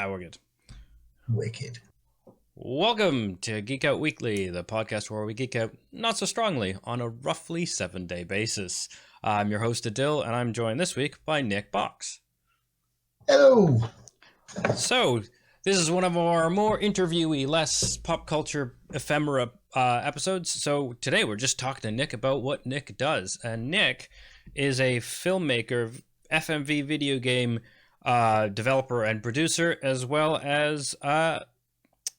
Yeah, we're good. Wicked. Welcome to Geek Out Weekly, the podcast where we geek out not so strongly on a roughly 7-day basis. I'm your host, Adil, and I'm joined this week by Nick Box. Hello. So, this is one of our more interviewee, less pop culture ephemera episodes. So, today we're just talking to Nick about what Nick does. And Nick is a filmmaker, FMV video game developer and producer, as well as a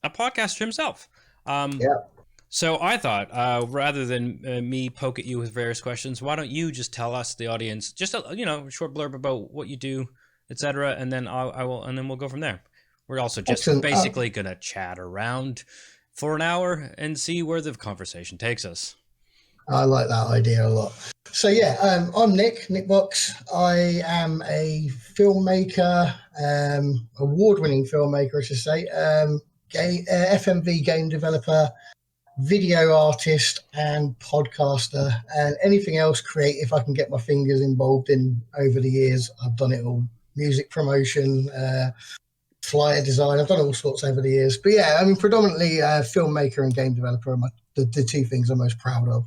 podcaster himself. So I thought, rather than me poke at you with various questions, why don't you just tell us, the audience, just a short blurb about what you do, etc., and then and then we'll go from there. We're also just basically gonna chat around for an hour and see where the conversation takes us. I like that idea a lot. So I'm Nick Box. I am a filmmaker, award-winning filmmaker, I should say. FMV game developer, video artist, and podcaster, and anything else creative I can get my fingers involved in over the years. I've done it all. Music promotion, flyer design. I've done all sorts over the years. But predominantly filmmaker and game developer are the two things I'm most proud of.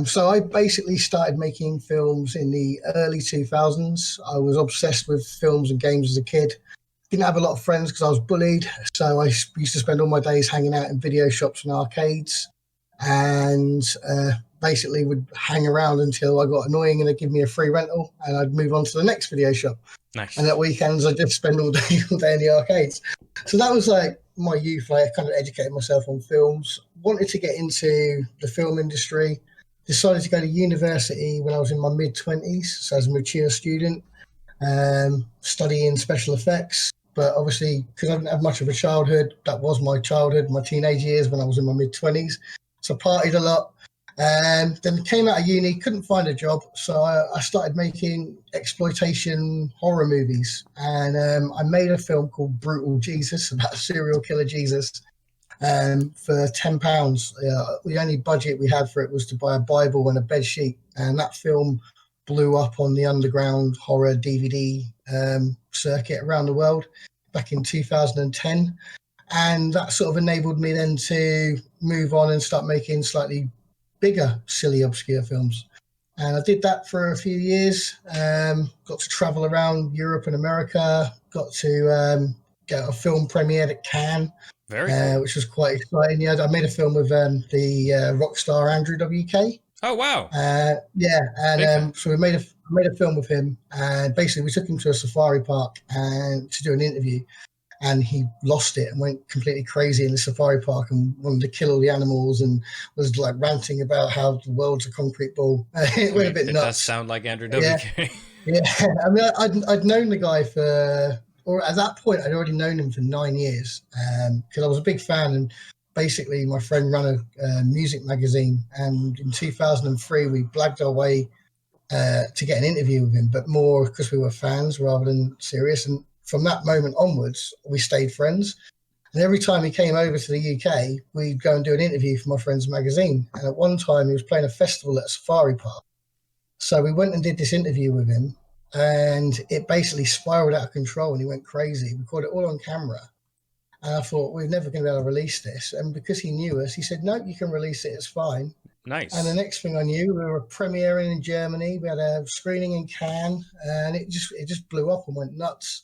So I basically started making films in the early 2000s. I was obsessed with films and games as a kid. Didn't have a lot of friends because I was bullied. So I used to spend all my days hanging out in video shops and arcades, and basically would hang around until I got annoying and they'd give me a free rental and I'd move on to the next video shop. Nice. And at weekends I'd just spend all day in the arcades. So that was like my youth. I kind of educated myself on films, wanted to get into the film industry, decided to go to university when I was in my mid-20s, so as a mature student, studying special effects. But obviously, because I didn't have much of a childhood, that was my childhood, my teenage years when I was in my mid-20s. So I partied a lot. Then came out of uni, couldn't find a job, so I started making exploitation horror movies. And I made a film called Brutal Jesus, about a serial killer Jesus, for £10. The only budget we had for it was to buy a Bible and a bed sheet, and that film blew up on the underground horror DVD circuit around the world back in 2010, and that sort of enabled me then to move on and start making slightly bigger, silly, obscure films. And I did that for a few years, got to travel around Europe and America, got to get a film premiered at Cannes. Very cool. Which was quite exciting. Yeah, I made a film with the rock star Andrew WK. Oh wow! So we made a film with him, and basically we took him to a safari park and to do an interview, and he lost it and went completely crazy in the safari park and wanted to kill all the animals and was like ranting about how the world's a concrete ball. It went a bit nuts. It does sound like Andrew WK. Yeah, I mean, I'd known the guy or at that point, I'd already known him for 9 years because I was a big fan. And basically, my friend ran a music magazine. And in 2003, we blagged our way to get an interview with him, but more because we were fans rather than serious. And from that moment onwards, we stayed friends. And every time he came over to the UK, we'd go and do an interview for my friend's magazine. And at one time, he was playing a festival at a safari park. So we went and did this interview with him. And it basically spiraled out of control and he went crazy. We caught it all on camera. And I thought, we're never going to be able to release this. And because he knew us, he said, no, you can release it. It's fine. Nice. And the next thing I knew, we were premiering in Germany. We had a screening in Cannes, and it just blew up and went nuts.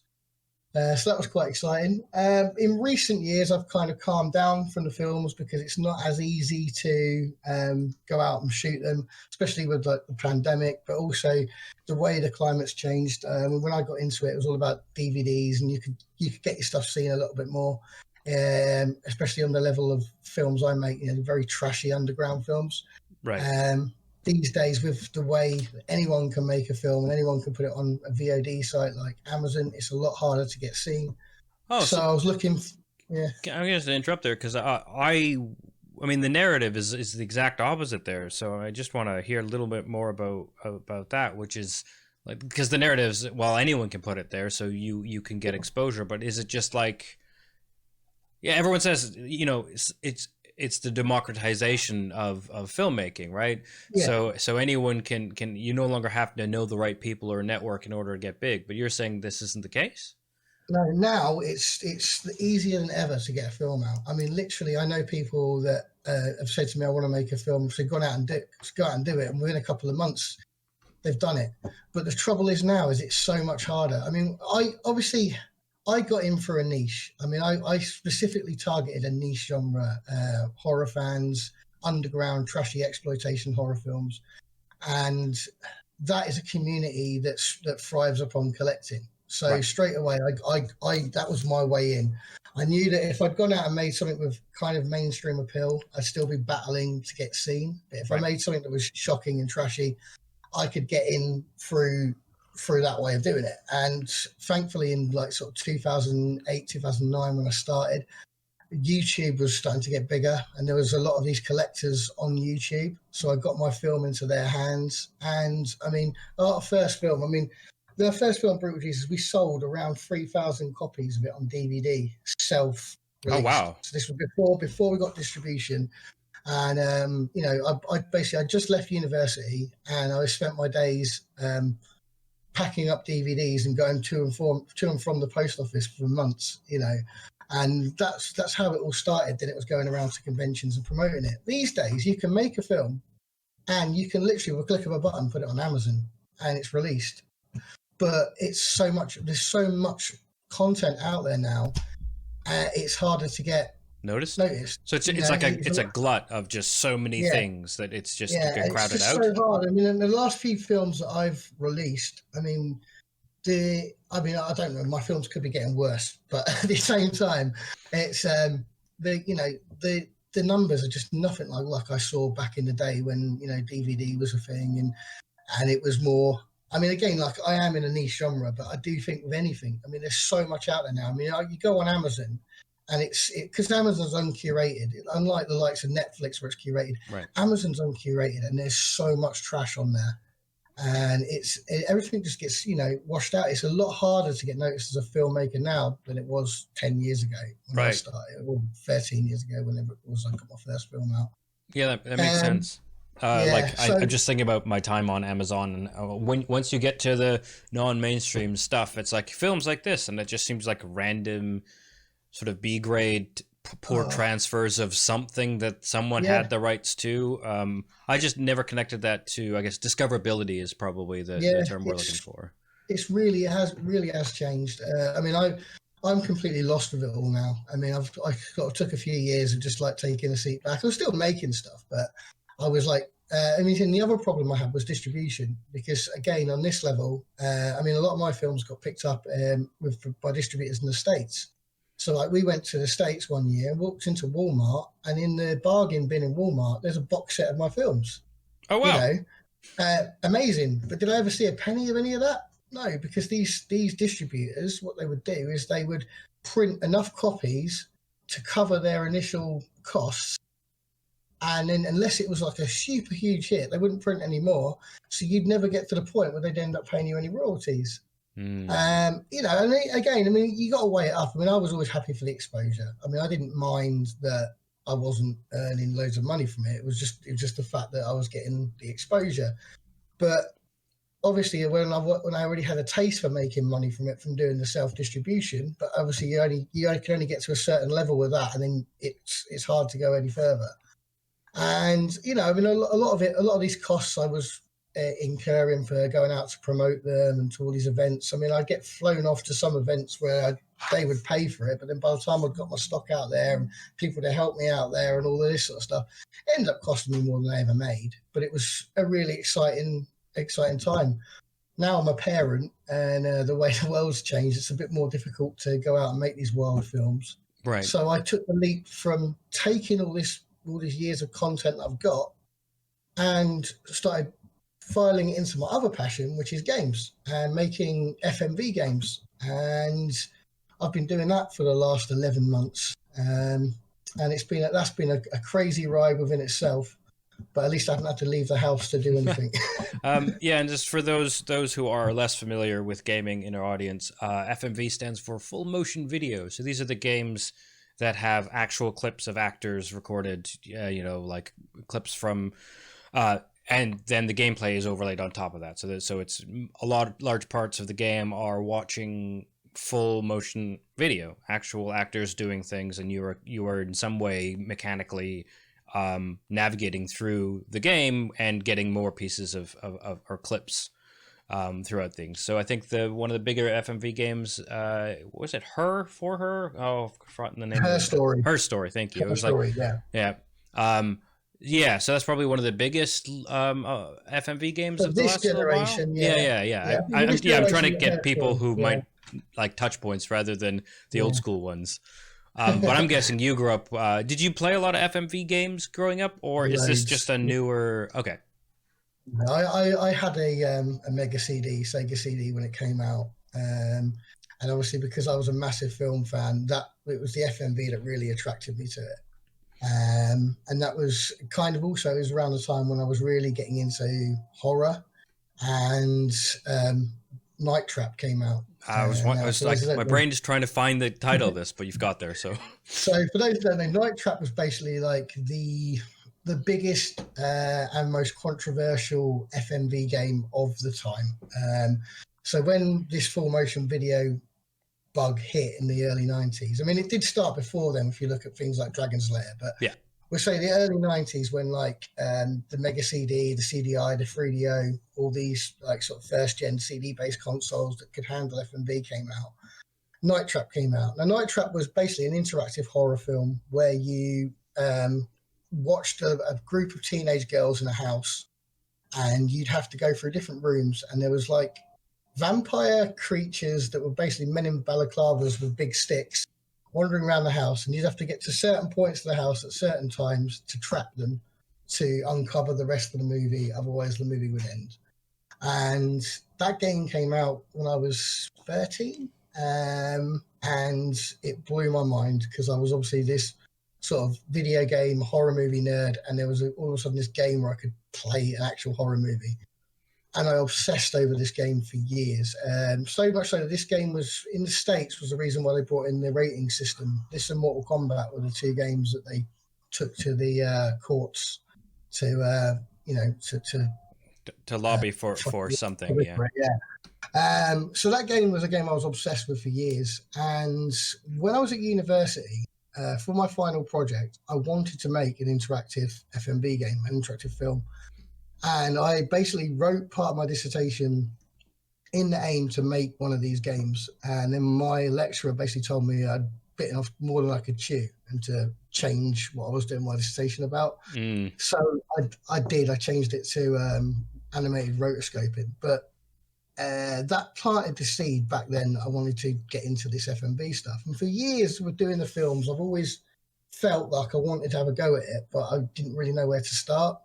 So that was quite exciting. In recent years, I've kind of calmed down from the films because it's not as easy to go out and shoot them, especially with like the pandemic, but also the way the climate's changed. When I got into it, it was all about DVDs, and you could get your stuff seen a little bit more, especially on the level of films I make, very trashy underground films. Right. These days, with the way anyone can make a film and anyone can put it on a VOD site like Amazon, it's a lot harder to get seen. Oh, so I was looking. I'm going to interrupt there because I mean, the narrative is the exact opposite there. So I just want to hear a little bit more about that, which is like, because the narratives, well, anyone can put it there, so you can get exposure. But is it just like, everyone says, it's the democratization of filmmaking, right? Yeah. So anyone can you no longer have to know the right people or network in order to get big. But you're saying this isn't the case? No, now it's easier than ever to get a film out. I mean, literally, I know people that have said to me, "I want to make a film." So go out and do it, and within a couple of months, they've done it. But the trouble is now is it's so much harder. I mean, I got in for a niche. I mean, I specifically targeted a niche genre, horror fans, underground trashy exploitation horror films, and that is a community that thrives upon collecting. So Right. straight away, I that was my way in. I knew that if I'd gone out and made something with kind of mainstream appeal, I'd still be battling to get seen. But if I made something that was shocking and trashy, I could get in through that way of doing it. And thankfully, in like sort of 2008, 2009, when I started, YouTube was starting to get bigger, and there was a lot of these collectors on YouTube. So I got my film into their hands. And I mean, our first film, the first film, Brutal Jesus, we sold around 3,000 copies of it on DVD, self-released. Oh, wow. So this was before we got distribution. And I just left university, and I spent my days packing up DVDs and going to and from the post office for months, and that's how it all started. Then it was going around to conventions and promoting it. These days, you can make a film, and you can literally, with a click of a button, put it on Amazon, and it's released. But there's so much content out there now. It's harder to get noticed. So it's a glut of just so many things that it's just crowded it's out. So hard. I mean, in the last few films that I've released, I don't know, my films could be getting worse, but at the same time, it's the numbers are just nothing like I saw back in the day when DVD was a thing, and it was more. I mean, again, like I am in a niche genre, but I do think with anything, I mean, there's so much out there now. I mean, you go on Amazon, and it's because Amazon's uncurated, unlike the likes of Netflix where it's curated. Right. Amazon's uncurated, and there's so much trash on there. And everything just gets washed out. It's a lot harder to get noticed as a filmmaker now than it was 10 years ago when I started, or 13 years ago, whenever it was I got my first film out. Yeah, that makes sense. I'm just thinking about my time on Amazon, and once you get to the non-mainstream stuff, it's like films like this, and it just seems like random sort of B-grade poor transfers of something that someone had the rights to. I just never connected that to, I guess, discoverability is probably the term we're looking for. It really has changed. I'm completely lost with it all now. I mean, I took a few years of just like taking a seat back. I was still making stuff, but I was like, and the other problem I had was distribution, because again, on this level, a lot of my films got picked up by distributors in the States. So like we went to the States one year, walked into Walmart, and in the bargain bin in Walmart, there's a box set of my films. Oh, wow. Amazing. But did I ever see a penny of any of that? No, because these distributors, what they would do is they would print enough copies to cover their initial costs. And then unless it was like a super huge hit, they wouldn't print any more. So you'd never get to the point where they'd end up paying you any royalties. And again, you got to weigh it up. I was always happy for the exposure. I didn't mind that I wasn't earning loads of money from it. It was just the fact that I was getting the exposure. But obviously, when I already had a taste for making money from it, from doing the self-distribution, but obviously you can only get to a certain level with that, and then it's hard to go any further. And a lot of these costs I was incurring for going out to promote them and to all these events. I'd get flown off to some events where they would pay for it, but then by the time I'd got my stock out there and people to help me out there and all of this sort of stuff, it ended up costing me more than I ever made. But it was a really exciting time. Now I'm a parent, and the way the world's changed, it's a bit more difficult to go out and make these wild films. Right. So I took the leap from taking all these years of content that I've got and started filing it into my other passion, which is games and making FMV games. And I've been doing that for the last 11 months. And that's been a crazy ride within itself. But at least I haven't had to leave the house to do anything. And just for those who are less familiar with gaming in our audience, FMV stands for full motion video. So these are the games that have actual clips of actors recorded, like clips from, and then the gameplay is overlaid on top of that. So it's large parts of the game are watching full motion video, actual actors doing things, and you were in some way mechanically navigating through the game and getting more pieces of or clips throughout things. So I think one of the bigger FMV games, was it Her for Her? Oh, I've forgotten the name. Her Story. Her Story. Thank you. Her It was Story, like, yeah. yeah. Yeah, so that's probably one of the biggest FMV games For of the this last little while. generation, Yeah. For this I'm trying to generation, get Her people Story, who yeah. might like touch points rather than the old Yeah. school ones. But I'm guessing you grew up. Did you play a lot of FMV games growing up, or is this just a newer? Okay. I had a Mega CD, Sega CD when it came out, and obviously because I was a massive film fan, that it was the FMV that really attracted me to it. And that was kind of also, it was around the time when I was really getting into horror, and Night Trap came out. I was like, my brain is trying to find the title of this, but you've got there. So for those who don't know, Night Trap was basically like the biggest and most controversial FMV game of the time. So when this full motion video bug hit in the early 90s, I mean, it did start before then if you look at things like Dragon's Lair, but yeah, we'll say the early 90s when like the Mega CD, the CDI, the 3DO, all these like sort of first gen CD based consoles that could handle FMV came out. Night Trap came out. Now, Night Trap was basically an interactive horror film where you watched a group of teenage girls in a house, and you'd have to go through different rooms, and there was like vampire creatures that were basically men in balaclavas with big sticks wandering around the house, and you'd have to get to certain points of the house at certain times to trap them to uncover the rest of the movie, otherwise the movie would end. And that game came out when I was 13, and it blew my mind because I was obviously this sort of video game horror movie nerd, and there was all of a sudden this game where I could play an actual horror movie. And I obsessed over this game for years. So much so that this game was, in the States, was the reason why they brought in the rating system. This and Mortal Kombat were the two games that they took to the courts to lobby for something. So that game was a game I was obsessed with for years. And when I was at university, for my final project, I wanted to make an interactive FMV game, an interactive film. And I basically wrote part of my dissertation in the aim to make one of these games. And then my lecturer basically told me I'd bitten off more than I could chew and to change what I was doing my dissertation about. So I did. I changed it to animated rotoscoping. But that planted the seed back then. I wanted to get into this FMV stuff. And for years with doing the films, I've always felt like I wanted to have a go at it, but I didn't really know where to start.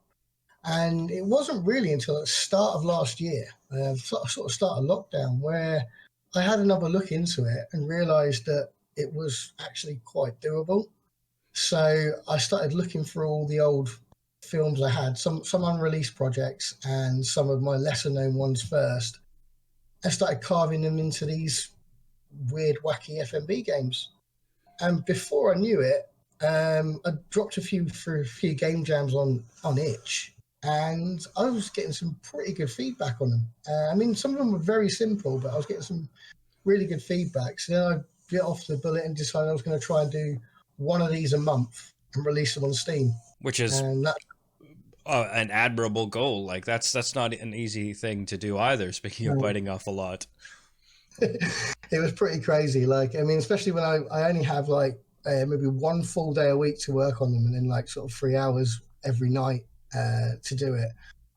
And it wasn't really until the start of last year, sort of start of lockdown, where I had another look into it and realised that it was actually quite doable. So I started looking through all the old films I had, some unreleased projects and some of my lesser known ones first, and started carving them into these weird, wacky FMV games. And before I knew it, I dropped a few game jams on Itch. And I was getting some pretty good feedback on them. I mean, some of them were very simple, but I was getting some really good feedback. So then I bit off the bullet and decided I was going to try and do one of these a month and release them on Steam. Which is an admirable goal. Like that's not an easy thing to do either. Speaking of biting off a lot, it was pretty crazy. Like, I mean, especially when I only have like maybe one full day a week to work on them, and then like sort of 3 hours every night to do it.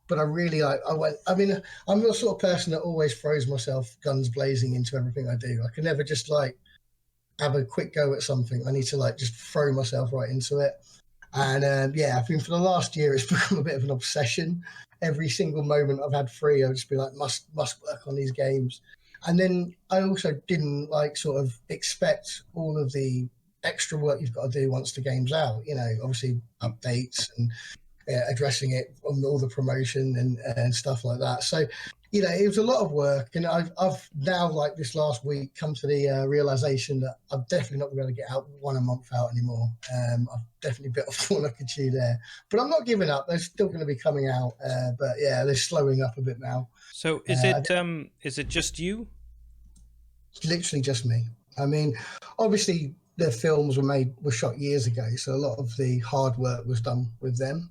But I really I'm the sort of person that always throws myself guns blazing into everything I do. I can never just like have a quick go at something. I need to like just throw myself right into it. And I think for the last year it's become a bit of an obsession. Every single moment I've had free, I'll just be like, must work on these games. And then I also didn't like sort of expect all of the extra work you've got to do once the game's out. You know, obviously updates and addressing it on all the promotion and stuff like that. So, you know, it was a lot of work, and I've now, like this last week, come to the realization that I'm definitely not going to get out one a month out anymore. I've definitely bit off more than I could chew there, but I'm not giving up. They're still going to be coming out, but yeah, they're slowing up a bit now. So is it just you? It's literally just me. I mean, obviously the films were shot years ago, so a lot of the hard work was done with them.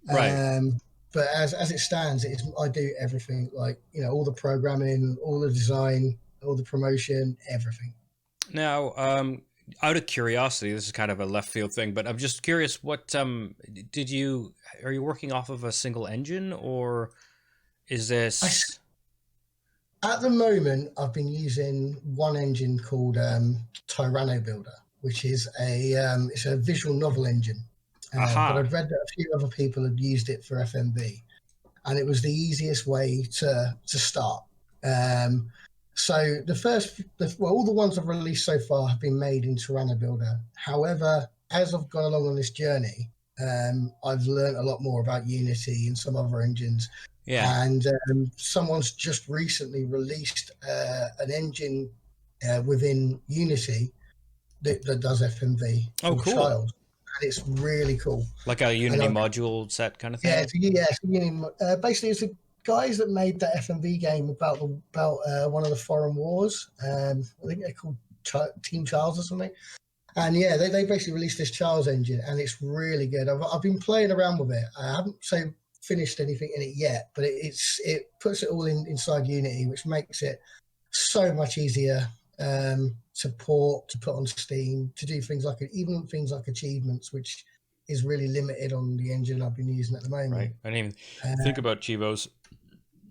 Right. But as it stands, I do everything, like, all the programming, all the design, all the promotion, everything. Now, out of curiosity, this is kind of a left field thing, but I'm just curious. What are you working off of a single engine, or is I, this? at the moment, I've been using one engine called Tyranno Builder, which is it's a visual novel engine. But Aha. I'd read that a few other people had used it for FMV, and it was the easiest way to start. So all the ones I've released so far have been made in Tyranno Builder. However, as I've gone along on this journey, I've learned a lot more about Unity and some other engines. Yeah. And someone's just recently released an engine within Unity that does FMV Oh, called cool. Child, and it's really cool. Like a And Unity module set kind of yeah, thing. basically it's the guys that made that FMV game about one of the foreign wars. I think they're called Team Charles or something. And yeah, they basically released this Charles engine, and it's really good. I've been playing around with it. I haven't finished anything in it yet, but it puts it all inside Unity, which makes it so much easier to put on Steam, to do things like even things like achievements, which is really limited on the engine I've been using at the moment. Right. I didn't even think about Chivos.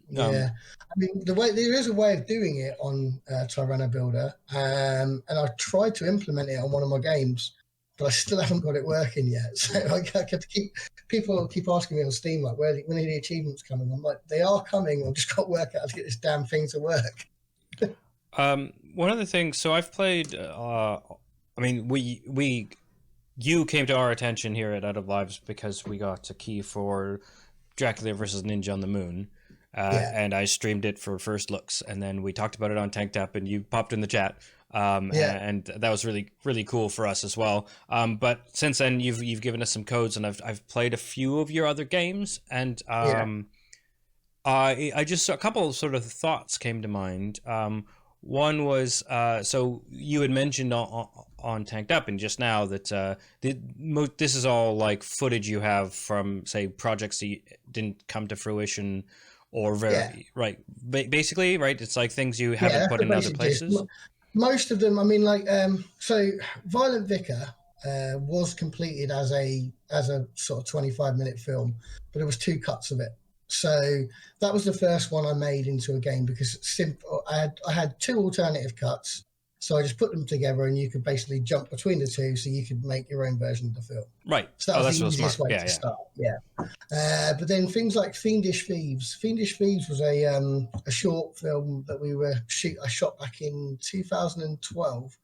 Yeah, I mean, there is a way of doing it on Tyranno Builder, and I tried to implement it on one of my games, but I still haven't got it working yet. So I have to people keep asking me on Steam, like, when are the achievements coming? I'm like, they are coming. I've just got to work out how to get this damn thing to work. One of the things. So I've played. I mean, you came to our attention here at Out of Lives because we got a key for Dracula versus Ninja on the Moon. Yeah. And I streamed it for first looks, and then we talked about it on Tanked Up, and you popped in the chat, Yeah. and that was really really cool for us as well. But since then, you've given us some codes, and I've played a few of your other games, and I just a couple of sort of thoughts came to mind. One was so you had mentioned on Tanked Up and just now that this is all like footage you have from, say, projects that didn't come to fruition. Or right, basically, right. It's like things you haven't put in other places. Most of them, I mean, like so, Violent Vicar was completed as a sort of 25-minute film, but it was 2 cuts of it. So that was the first one I made into a game because I had 2 alternative cuts. So I just put them together, and you could basically jump between the 2, so you could make your own version of the film. Right. So that was the easiest way to start. Yeah. But then things like Fiendish Thieves. Fiendish Thieves was a short film that I shot back in 2012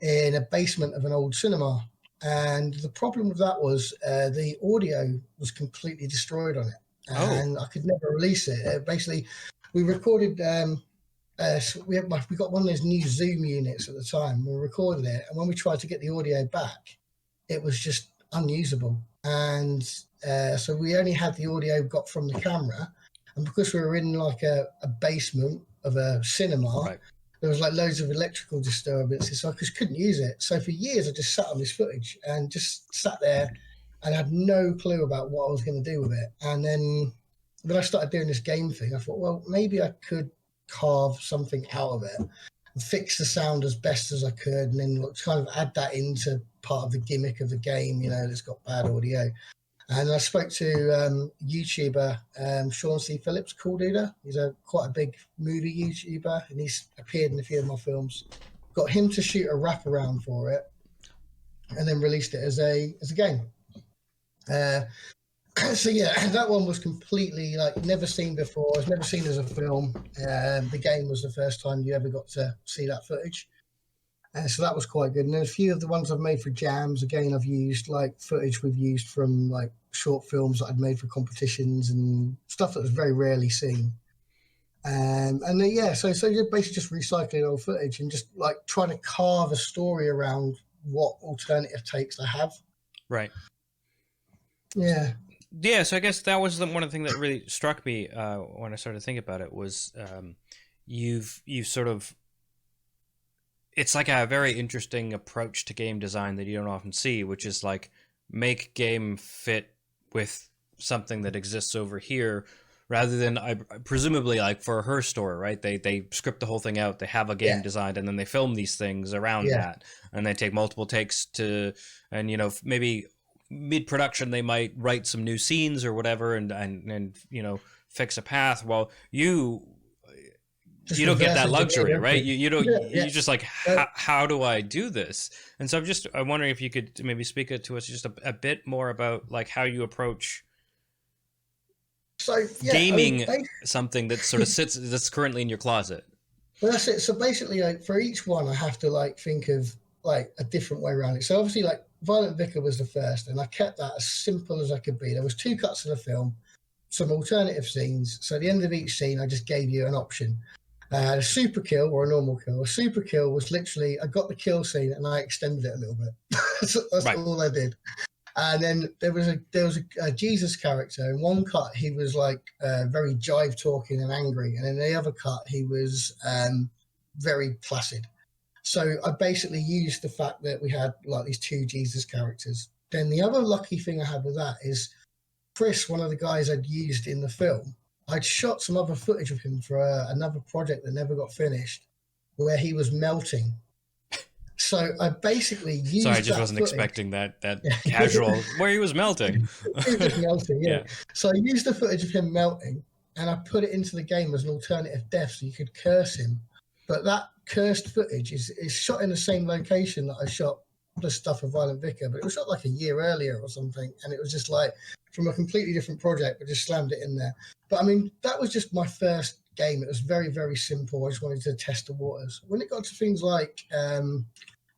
in a basement of an old cinema. And the problem with that was the audio was completely destroyed on it, and I could never release it. Basically, we recorded. So we got one of those new Zoom units at the time. We recorded it, and when we tried to get the audio back, it was just unusable. And so we only had the audio got from the camera, and because we were in like a basement of a cinema, right, there was like loads of electrical disturbances, so I just couldn't use it. So for years, I just sat on this footage and just sat there and had no clue about what I was going to do with it. And then when I started doing this game thing, I thought, well, maybe I could carve something out of it and fix the sound as best as I could, and then kind of add that into part of the gimmick of the game, that's got bad audio. And I spoke to YouTuber Sean C. Phillips, Cool Duder. He's quite a big movie YouTuber, and he's appeared in a few of my films. Got him to shoot a wraparound for it, and then released it as a game. So yeah, that one was completely like never seen before. It was never seen as a film. The game was the first time you ever got to see that footage. So that was quite good. And then a few of the ones I've made for jams, again, I've used like footage we've used from like short films that I'd made for competitions and stuff that was very rarely seen. And then, yeah, so you're basically just recycling old footage and just like trying to carve a story around what alternative takes I have. Right. Yeah. Yeah, so I guess that was one of the things that really struck me when I started thinking about it was you've sort of it's like a very interesting approach to game design that you don't often see, which is like make game fit with something that exists over here, rather than I presumably like for her story, right? They script the whole thing out, they have a game Yeah, designed, and then they film these things around yeah, that, and they take multiple takes to, and maybe mid production they might write some new scenes or whatever, and fix a path. Well, just you don't get reverse that engineered luxury, right? everything. You don't, Yeah, yeah. you just like, Uh, how do I do this? And so I'm wondering if you could maybe speak it to us just a bit more about like how you approach so yeah, I mean, gaming something that sort of that's currently in your closet. well, that's it. So basically, like for each one, I have to like think of like a different way around it. So obviously, like Violent Vicar was the first, and I kept that as simple as I could be. There was 2 cuts of the film, some alternative scenes. So at the end of each scene, I just gave you an option. A super kill or a normal kill. A super kill was literally I got the kill scene and I extended it a little bit. That's Right. all I did. And then there was a Jesus character. In one cut, he was like very jive talking and angry, and in the other cut, he was very placid. So I basically used the fact that we had like these 2 Jesus characters. Then the other lucky thing I had with that is Chris, one of the guys I'd used in the film. I'd shot some other footage of him for another project that never got finished, where he was melting. So I basically used Sorry, I just that wasn't footage. expecting that casual where he was melting. He was just melting, yeah. Yeah. So I used the footage of him melting and I put it into the game as an alternative death so you could curse him. But that cursed footage is shot in the same location that I shot the stuff of Violent Vicar, but it was shot like a year earlier or something. And it was just like from a completely different project, but just slammed it in there. But I mean, that was just my first game. It was very, very simple. I just wanted to test the waters. When it got to things like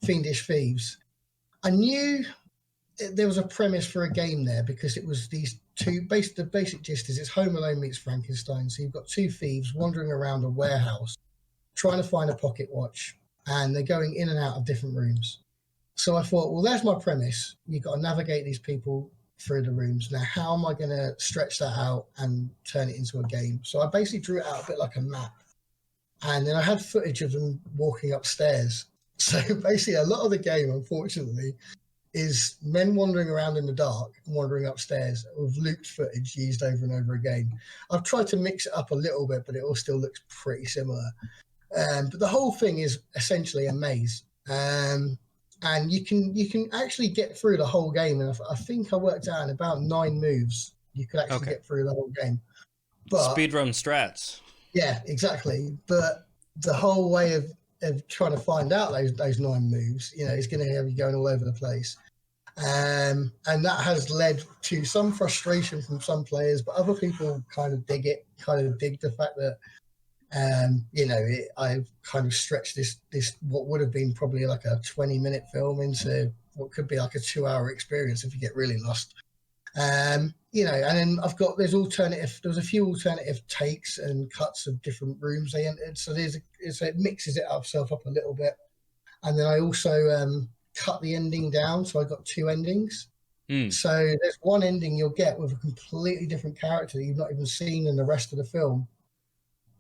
Fiendish Thieves, I knew there was a premise for a game there because it was these 2 the basic gist is it's Home Alone meets Frankenstein. So you've got 2 thieves wandering around a warehouse trying to find a pocket watch, and they're going in and out of different rooms. So I thought, well, there's my premise. You've got to navigate these people through the rooms. Now, how am I going to stretch that out and turn it into a game? So I basically drew it out a bit like a map. And then I had footage of them walking upstairs. So basically, a lot of the game, unfortunately, is men wandering around in the dark and wandering upstairs with looped footage used over and over again. I've tried to mix it up a little bit, but it all still looks pretty similar. But the whole thing is essentially a maze. And you can actually get through the whole game. And I think I worked out in about 9 moves, you could actually get through the whole game. But Speedrun strats. yeah, exactly. But the whole way of trying to find out those 9 moves, is going to have you going all over the place. And that has led to some frustration from some players, but other people kind of dig the fact that I've kind of stretched this what would have been probably like a 20-minute film into what could be like a 2-hour experience if you get really lost. And then there's a few alternative takes and cuts of different rooms they entered. So it mixes itself up a little bit. And then I also cut the ending down. So I got 2 endings. So there's one ending you'll get with a completely different character that you've not even seen in the rest of the film.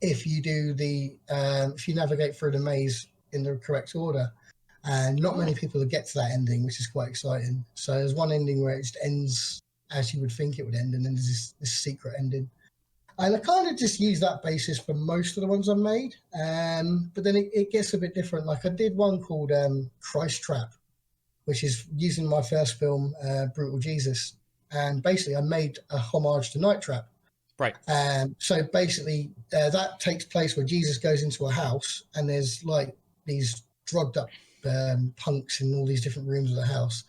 If you do if you navigate through the maze in the correct order. And not many people get to that ending, which is quite exciting. So there's one ending where it just ends as you would think it would end, and then there's this secret ending. And I kind of just use that basis for most of the ones I've made. But then it gets a bit different. Like I did one called Christ Trap, which is using my first film, Brutal Jesus. And basically I made a homage to Night Trap. Right. So basically that takes place where Jesus goes into a house and there's like these drugged up punks in all these different rooms of the house.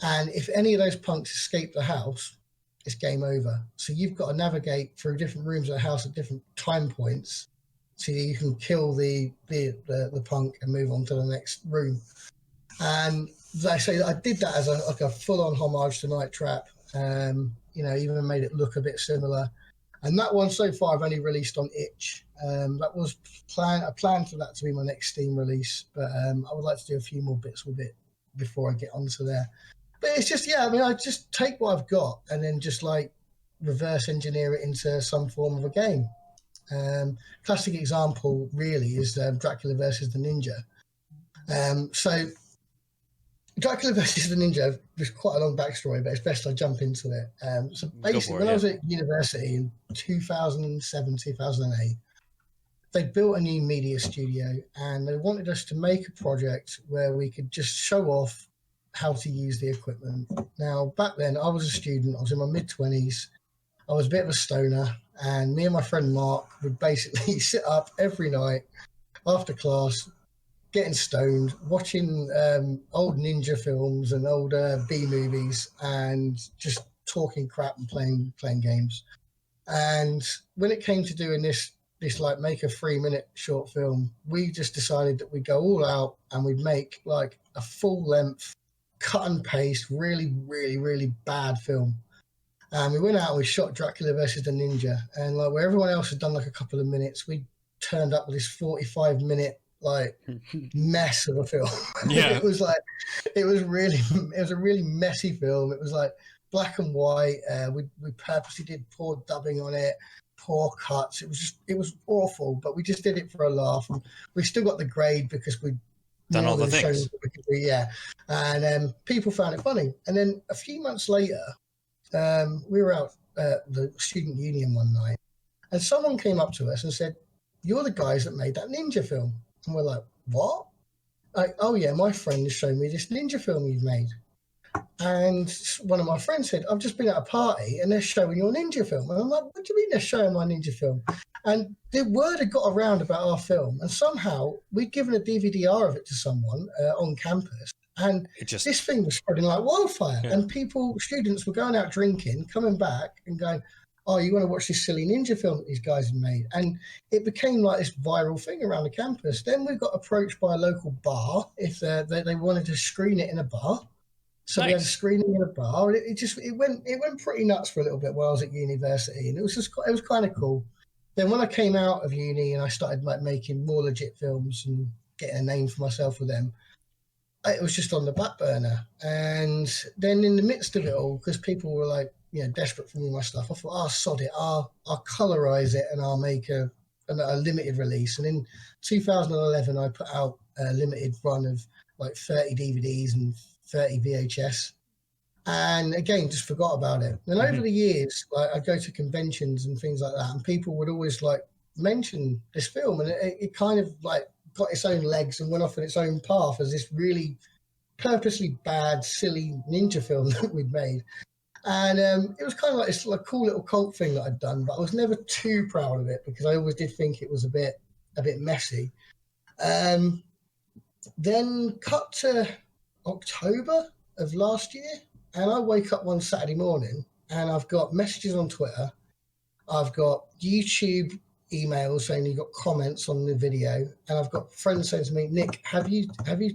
And if any of those punks escape the house, it's game over. So you've got to navigate through different rooms of the house at different time points so you can kill the punk and move on to the next room. And I say that I did that as a full-on homage to Night Trap. Even made it look a bit similar. And that one so far I've only released on Itch. That was I planned for that to be my next Steam release, but I would like to do a few more bits with it before I get onto there. But it's just, I just take what I've got and then just like reverse engineer it into some form of a game. Classic example really is Dracula versus the Ninja. So Dracula versus the Ninja was quite a long backstory, but it's best I jump into it. So basically, when I was at university in 2007, 2008, they built a new media studio and they wanted us to make a project where we could just show off how to use the equipment. Now, back then, I was a student. I was in my mid-20s. I was a bit of a stoner, and me and my friend Mark would basically sit up every night after class, getting stoned, watching old ninja films and old B movies, and just talking crap and playing games. And when it came to doing this like make a 3-minute short film, we just decided that we'd go all out and we'd make like a full length, cut and paste, really, really, really bad film. And we went out and we shot Dracula versus the Ninja, and like where everyone else had done like a couple of minutes, we turned up with this 45-minute like mess of a film. Yeah. It was a really messy film. It was like black and white. We purposely did poor dubbing on it, poor cuts. It was awful, but we just did it for a laugh. And we still got the grade because we'd done all the things. Yeah. And people found it funny. And then a few months later, we were out at the student union one night, and someone came up to us and said, "You're the guys that made that ninja film." And we're like, "What?" Like, "Oh yeah, my friend has shown me this ninja film you've made." And one of my friends said, "I've just been at a party and they're showing your ninja film." And I'm like, "What do you mean they're showing my ninja film?" And the word had got around about our film, and somehow we'd given a DVD-R of it to someone on campus. And this thing was spreading like wildfire. Yeah. And students were going out drinking, coming back and going, "Oh, you want to watch this silly ninja film that these guys had made?" And it became like this viral thing around the campus. Then we got approached by a local bar if they wanted to screen it in a bar. So nice. We had a screening in a bar. It went pretty nuts for a little bit while I was at university, and it was kind of cool. Then when I came out of uni and I started like making more legit films and getting a name for myself with them, it was just on the back burner. And then in the midst of it all, because people were like, desperate for all my stuff, I thought, "Oh, sod it, I'll colorize it and I'll make a limited release." And in 2011, I put out a limited run of like 30 DVDs and 30 VHS. And again, just forgot about it. And over the years, like I'd go to conventions and things like that, and people would always like mention this film, and it kind of like got its own legs and went off on its own path as this really purposely bad, silly ninja film that we'd made. And it was kind of like this like cool little cult thing that I'd done, but I was never too proud of it because I always did think it was a bit messy. Then cut to October of last year, and I wake up one Saturday morning and I've got messages on Twitter, I've got YouTube emails saying you got comments on the video, and I've got friends saying to me, "Nick, have you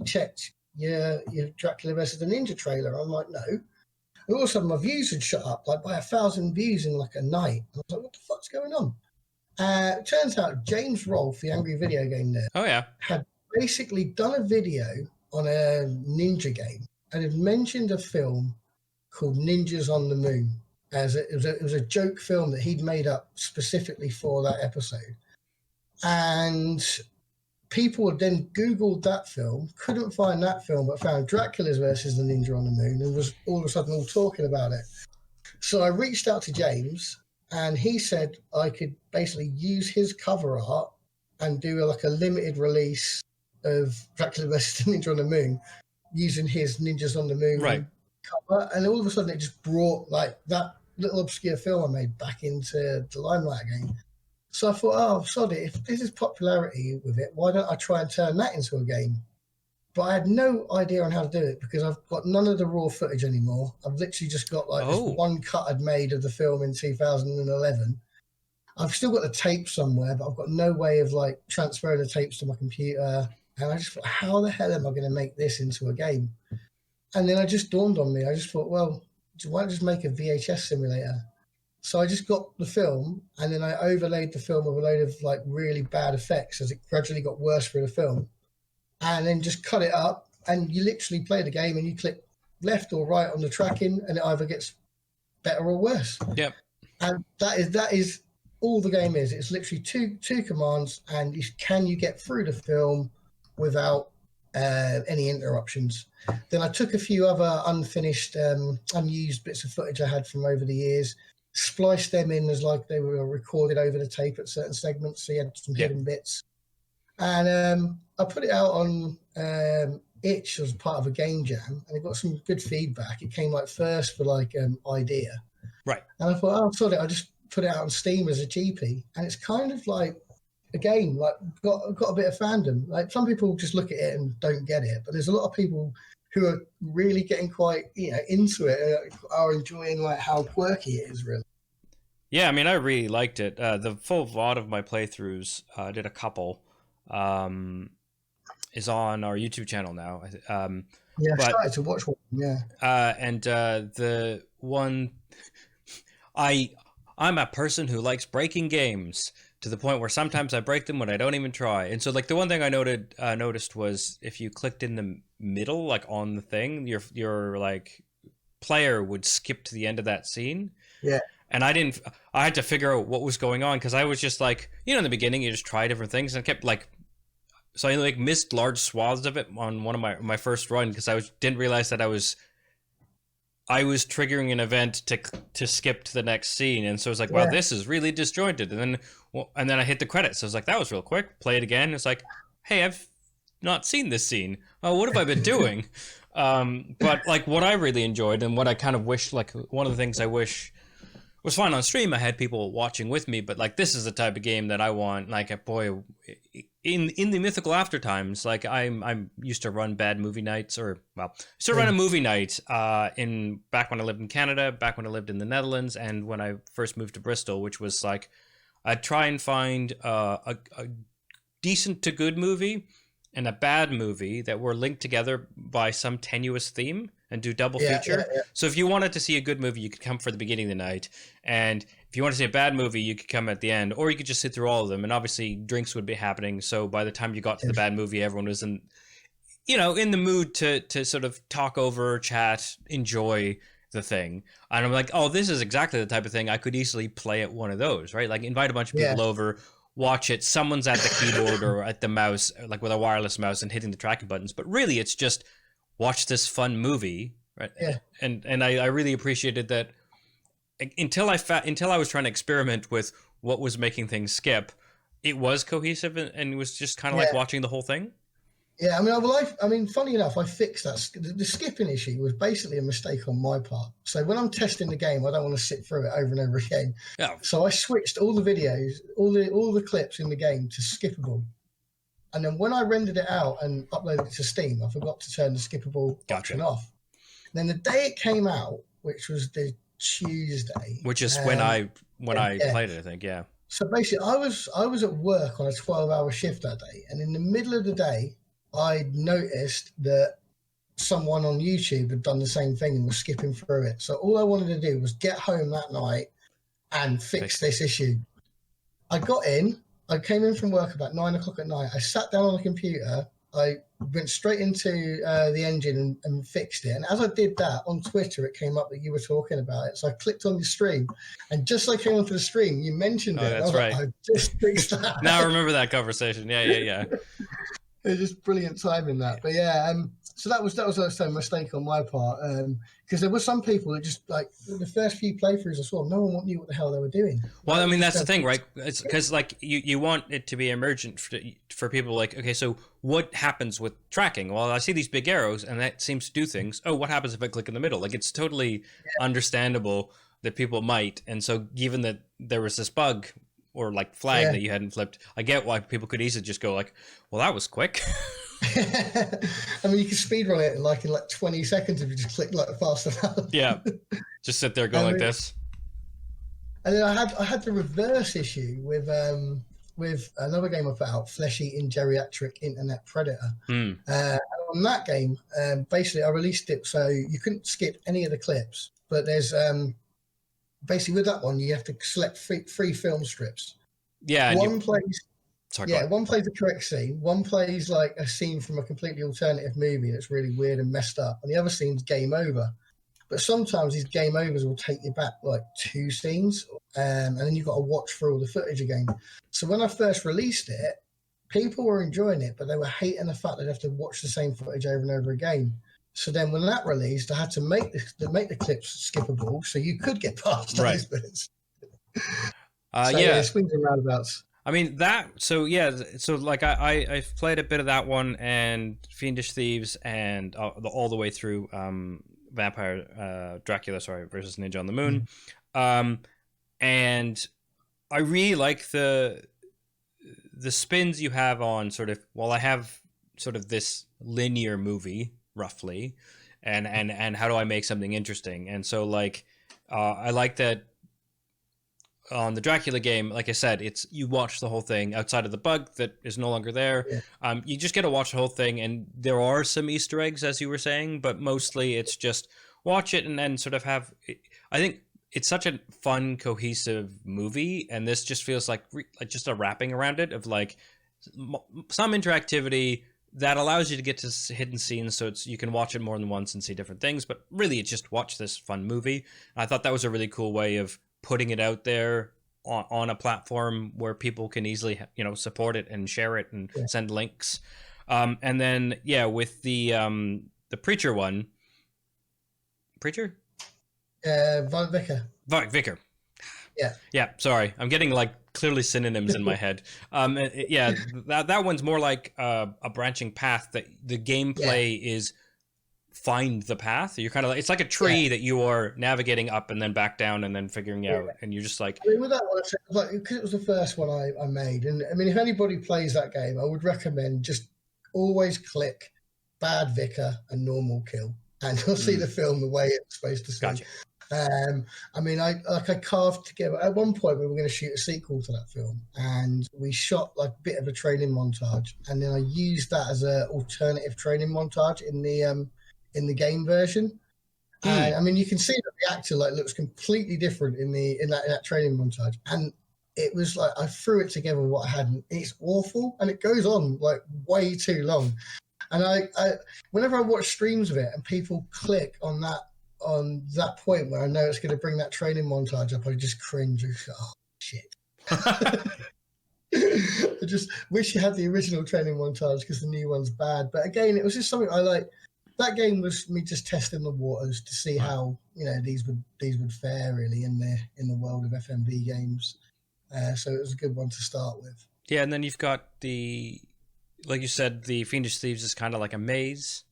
checked your Dracula versus the Ninja trailer?" I'm like, "No." And all of a sudden my views had shot up like by 1,000 views in like a night. I was like, "What the fuck's going on?" It turns out James Rolfe, the Angry Video Game Nerd, had basically done a video on a ninja game and had mentioned a film called Ninjas on the Moon. It was a joke film that he'd made up specifically for that episode. And people had then Googled that film, couldn't find that film, but found Dracula's versus the Ninja on the Moon, and was all of a sudden all talking about it. So I reached out to James, and he said I could basically use his cover art and do like a limited release of Dracula versus the Ninja on the Moon using his Ninjas on the Moon cover. And all of a sudden it just brought like that little obscure film I made back into the limelight again. So I thought, "Oh, sod it, if this is popularity with it, why don't I try and turn that into a game?" But I had no idea on how to do it because I've got none of the raw footage anymore. I've literally just got like this one cut I'd made of the film in 2011. I've still got the tape somewhere, but I've got no way of like transferring the tapes to my computer. And I just thought, how the hell am I going to make this into a game? And then it just dawned on me. I just thought, well, why not just make a VHS simulator? So I just got the film and then I overlaid the film with a load of like really bad effects as it gradually got worse for the film. And then just cut it up, and you literally play the game and you click left or right on the tracking and it either gets better or worse. Yep. And that is all the game is. It's literally two commands, and can you get through the film without any interruptions. Then I took a few other unfinished, unused bits of footage I had from over the years, spliced them in as like they were recorded over the tape at certain segments, so you had some hidden bits. And I put it out on Itch as part of a game jam, and it got some good feedback. It came like first for like idea. Right. And I thought, oh, sorry, I just put it out on Steam as a GP, and it's kind of like, again, like got a bit of fandom. Like some people just look at it and don't get it, but there's a lot of people who are really getting quite into it, are enjoying like how quirky it is, really. Yeah, I mean, I really liked it. The full VOD of my playthroughs, I did a couple, is on our YouTube channel now. I started to watch one. Yeah, and the one, I'm a person who likes breaking games to the point where sometimes I break them when I don't even try. And so, like, the one thing I noticed was if you clicked in the middle, like on the thing, your like player would skip to the end of that scene. Yeah. And I had to figure out what was going on, because I was just like, in the beginning you just try different things, and I kept like, so I like missed large swaths of it on one of my first run, because didn't realize that I was triggering an event to skip to the next scene, and so I was like, wow, this is really disjointed. And then I hit the credits. So I was like, that was real quick. Play it again. It's like, hey, I've not seen this scene. Oh, what have I been doing? But like what I really enjoyed, and what I kind of wish, like one of the things I wish was fine on stream, I had people watching with me, but like this is the type of game that I want. Like in the mythical after times, like I'm used to run bad movie nights, or run a movie night in back when I lived in Canada, back when I lived in the Netherlands, and when I first moved to Bristol, which was like I'd try and find a decent to good movie and a bad movie that were linked together by some tenuous theme, and do double feature. Yeah. So if you wanted to see a good movie, you could come for the beginning of the night. And if you want to see a bad movie, you could come at the end, or you could just sit through all of them. And obviously drinks would be happening. So by the time you got to the bad movie, everyone was in the mood to sort of talk over, chat, enjoy the thing. And I'm like, oh, this is exactly the type of thing I could easily play at one of those, right? Like invite a bunch of people over, watch it. Someone's at the keyboard or at the mouse, like with a wireless mouse, and hitting the tracking buttons. But really it's just, watch this fun movie, right? Yeah. And I really appreciated that. Until I was trying to experiment with what was making things skip, it was cohesive, and it was just kind of like watching the whole thing. Yeah, I mean, funny enough, I fixed that. The skipping issue was basically a mistake on my part. So when I'm testing the game, I don't want to sit through it over and over again. Yeah. So I switched all the videos, all the clips in the game to skippable. And then when I rendered it out and uploaded it to Steam, I forgot to turn the skippable option off. And then the day it came out, which was the Tuesday, which is when I played it, I think, yeah. So basically, I was at work on a 12-hour shift that day, and in the middle of the day, I noticed that someone on YouTube had done the same thing and was skipping through it. So all I wanted to do was get home that night and fix this issue. I got in. I came in from work about 9 o'clock at night. I sat down on the computer. I went straight into the engine and fixed it. And as I did that, on Twitter, it came up that you were talking about it. So I clicked on your stream. And just as I came onto the stream, you mentioned it. That's right. Like, I just fixed that. Now I remember that conversation. Yeah. It was just brilliant timing that. But yeah, so that was also a mistake on my part, because there were some people that just, like, the first few playthroughs I saw, no one knew what the hell they were doing. Well, I mean, that's the thing, right? It's because, like, you want it to be emergent for people, like, okay, so what happens with tracking? Well, I see these big arrows, and that seems to do things. Oh, what happens if I click in the middle? Like, it's totally understandable that people might. And so given that there was this bug or, like, flag that you hadn't flipped, I get why people could easily just go, like, well, that was quick. I mean, you can speedrun it in like 20 seconds if you just click like fast enough. Yeah, just sit there going like this. And then I had the reverse issue with another game I put out, Flesh Eating Geriatric Internet Predator. And on that game, basically I released it so you couldn't skip any of the clips, but there's basically with that one you have to select three film strips. Yeah, one plays the correct scene. One plays like a scene from a completely alternative movie that's really weird and messed up, and the other scene's game over. But sometimes these game overs will take you back like 2 scenes, and then you've got to watch through all the footage again. So when I first released it, people were enjoying it, but they were hating the fact they'd have to watch the same footage over and over again. So then when that released, I had to make the clips skippable so you could get past those bits. Swings and roundabouts. I mean so like I've played a bit of that one and Fiendish Thieves and all the way through Dracula versus Ninja on the Moon. And I really like the spins you have on sort of, well, I have sort of this linear movie roughly, and how do I make something interesting? And so like I like that on the Dracula game, like I said, it's you watch the whole thing outside of the bug that is no longer there. You just get to watch the whole thing, and there are some Easter eggs, as you were saying, but mostly it's just watch it and then sort of have. I think it's such a fun, cohesive movie, and this just feels like just a wrapping around it of like some interactivity that allows you to get to hidden scenes, so you can watch it more than once and see different things. But really, it's just watch this fun movie. I thought that was a really cool way of putting it out there on a platform where people can easily, support it and share it and send links. And then, with the Preacher one, Preacher? Vicar. Yeah. Sorry, I'm getting like clearly synonyms in my head. That one's more like a branching path. That the gameplay is find the path. You're kind of like, it's like a tree that you are navigating up and then back down and then figuring out, and you're just like. I mean, with that one, because it was the first one I made, and I mean, if anybody plays that game, I would recommend just always click bad vicar and normal kill, and you'll see the film the way it's supposed to see. Gotcha. I mean, I carved together. At one point, we were going to shoot a sequel to that film, and we shot like a bit of a training montage, and then I used that as an alternative training montage in the game version. And I mean, you can see that the actor like looks completely different in that training montage, and it was like I threw it together what I had, and it's awful, and it goes on like way too long. And I whenever I watch streams of it and people click on that point where I know it's going to bring that training montage up, I just cringe and go, oh shit. I just wish you had the original training montage because the new one's bad. But again, it was just something I like. That game was me just testing the waters to see how these would fare really in the world of FMV games. So it was a good one to start with. Yeah, and then you've got like you said, the Fiendish Thieves is kind of like a maze.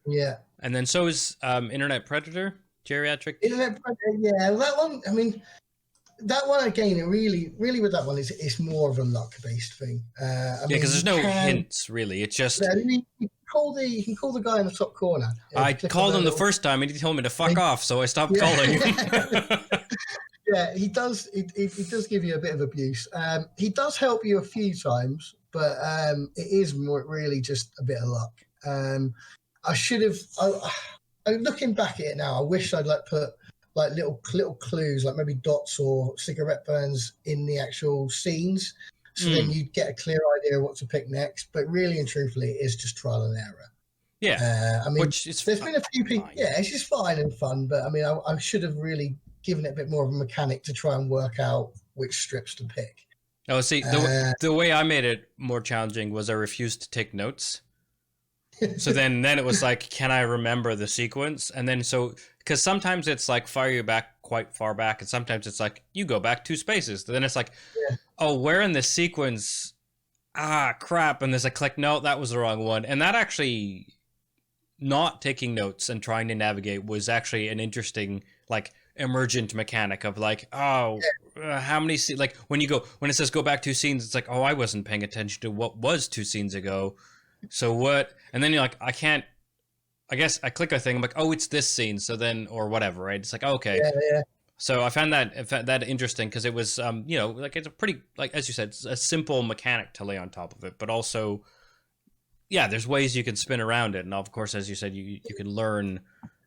Yeah. And then so is Internet Predator, geriatric. Internet Predator, yeah. That one, I mean, that one again, it really with that one, it's more of a luck-based thing. Because there's no hints really. It's just. You can call the guy in the top corner. I called him the first time, and he told me to fuck off, so I stopped calling. Yeah, he does. He does give you a bit of abuse. He does help you a few times, but it is really just a bit of luck. I should have. Looking back at it now, I wish I'd put little clues, like maybe dots or cigarette burns in the actual scenes, so then you'd get a clear idea of what to pick next. But really and truthfully, it is just trial and error. Yeah, I mean, there's been a few people. Yeah, it's just fine and fun, but I mean, I should have really given it a bit more of a mechanic to try and work out which strips to pick. Oh, see, the way I made it more challenging was I refused to take notes. So then it was like, can I remember the sequence? And then because sometimes it's like fire you back quite far back, and sometimes it's like you go back 2 spaces. Then it's like, oh, where in this sequence? Crap! And there's a click. No, that was the wrong one. And that actually, not taking notes and trying to navigate was actually an interesting emergent mechanic of how many like when it says go back 2 scenes, it's like, oh, I wasn't paying attention to what was 2 scenes ago. So what? And then you're like, I guess I click a thing. I'm like, oh, it's this scene. So then, or whatever, right? It's like, okay. Yeah. So I found that interesting because it was, it's a pretty, as you said, it's a simple mechanic to lay on top of it, but also, there's ways you can spin around it. And of course, as you said, you can learn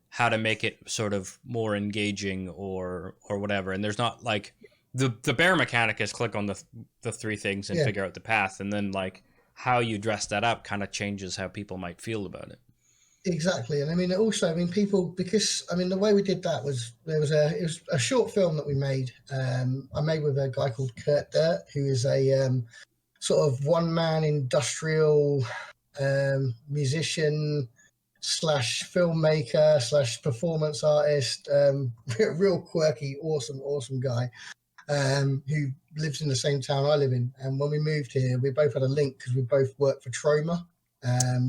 how to make it sort of more engaging or whatever. And there's not like the bare mechanic is click on the 3 things and figure out the path. And then how you dress that up kind of changes how people might feel about it. Exactly. And I mean, also, people, because I mean, the way we did that was it was a short film that we made. I made with a guy called Kurt Dirt, who is a sort of one-man industrial musician slash filmmaker slash performance artist, real quirky, awesome guy, who lives in the same town I live in. And when we moved here, we both had a link because we both worked for Troma.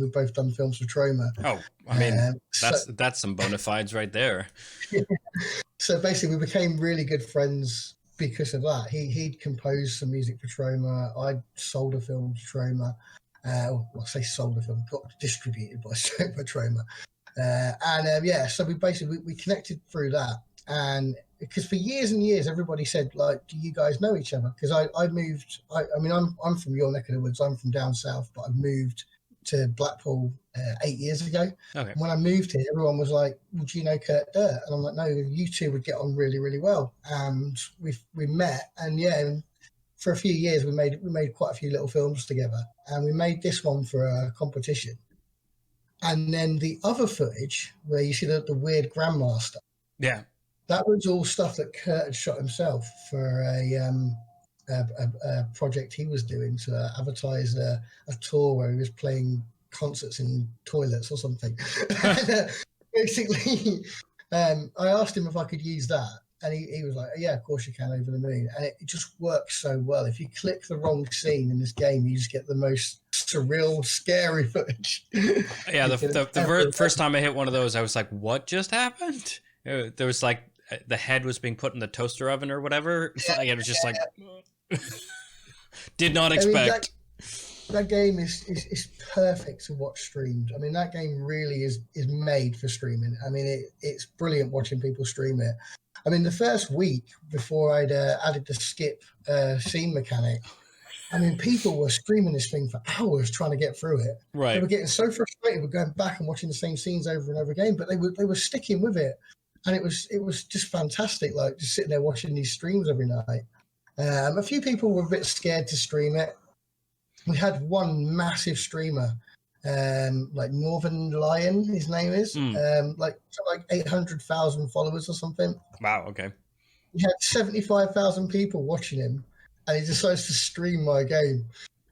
We've both done films for Troma. Oh, I mean, that's some bona fides right there. So basically, we became really good friends because of that. He'd composed some music for Troma. I sold a film to Troma. Well, I say sold a film, got distributed by Troma. So we basically we connected through that. And because for years and years, everybody said, like, do you guys know each other? Because I moved, I mean, I'm from your neck of the woods. I'm from down south, but I moved to Blackpool 8 years ago. Okay. When I moved here, everyone was like, well, do you know Kurt Dirt? And I'm like, no, you two would get on really, really well. And we met, and yeah, for a few years we made quite a few little films together, and we made this one for a competition. And then the other footage where you see the weird Grandmaster, yeah, that was all stuff that Kurt had shot himself for a project he was doing to advertise a tour where he was playing concerts in toilets or something. Basically, I asked him if I could use that, and he was like, yeah, of course you can, over the moon. And it just works so well. If you click the wrong scene in this game, you just get the most surreal, scary footage. Yeah, the first time I hit one of those, I was like, what just happened? There was like, the head was being put in the toaster oven or whatever. Yeah, it was just like, did not expect. I mean, that game is perfect to watch streamed. I mean, that game really is made for streaming. I mean, it's brilliant watching people stream it. I mean, the first week before I'd added the skip scene mechanic, I mean, people were streaming this thing for hours trying to get through it. Right. They were getting so frustrated with going back and watching the same scenes over and over again, but they were sticking with it. And it was just fantastic, like just sitting there watching these streams every night. A few people were a bit scared to stream it. We had one massive streamer, like Northern Lion, his name is, like 800,000 followers or something. Wow, okay. He had 75,000 people watching him, and he decides to stream my game.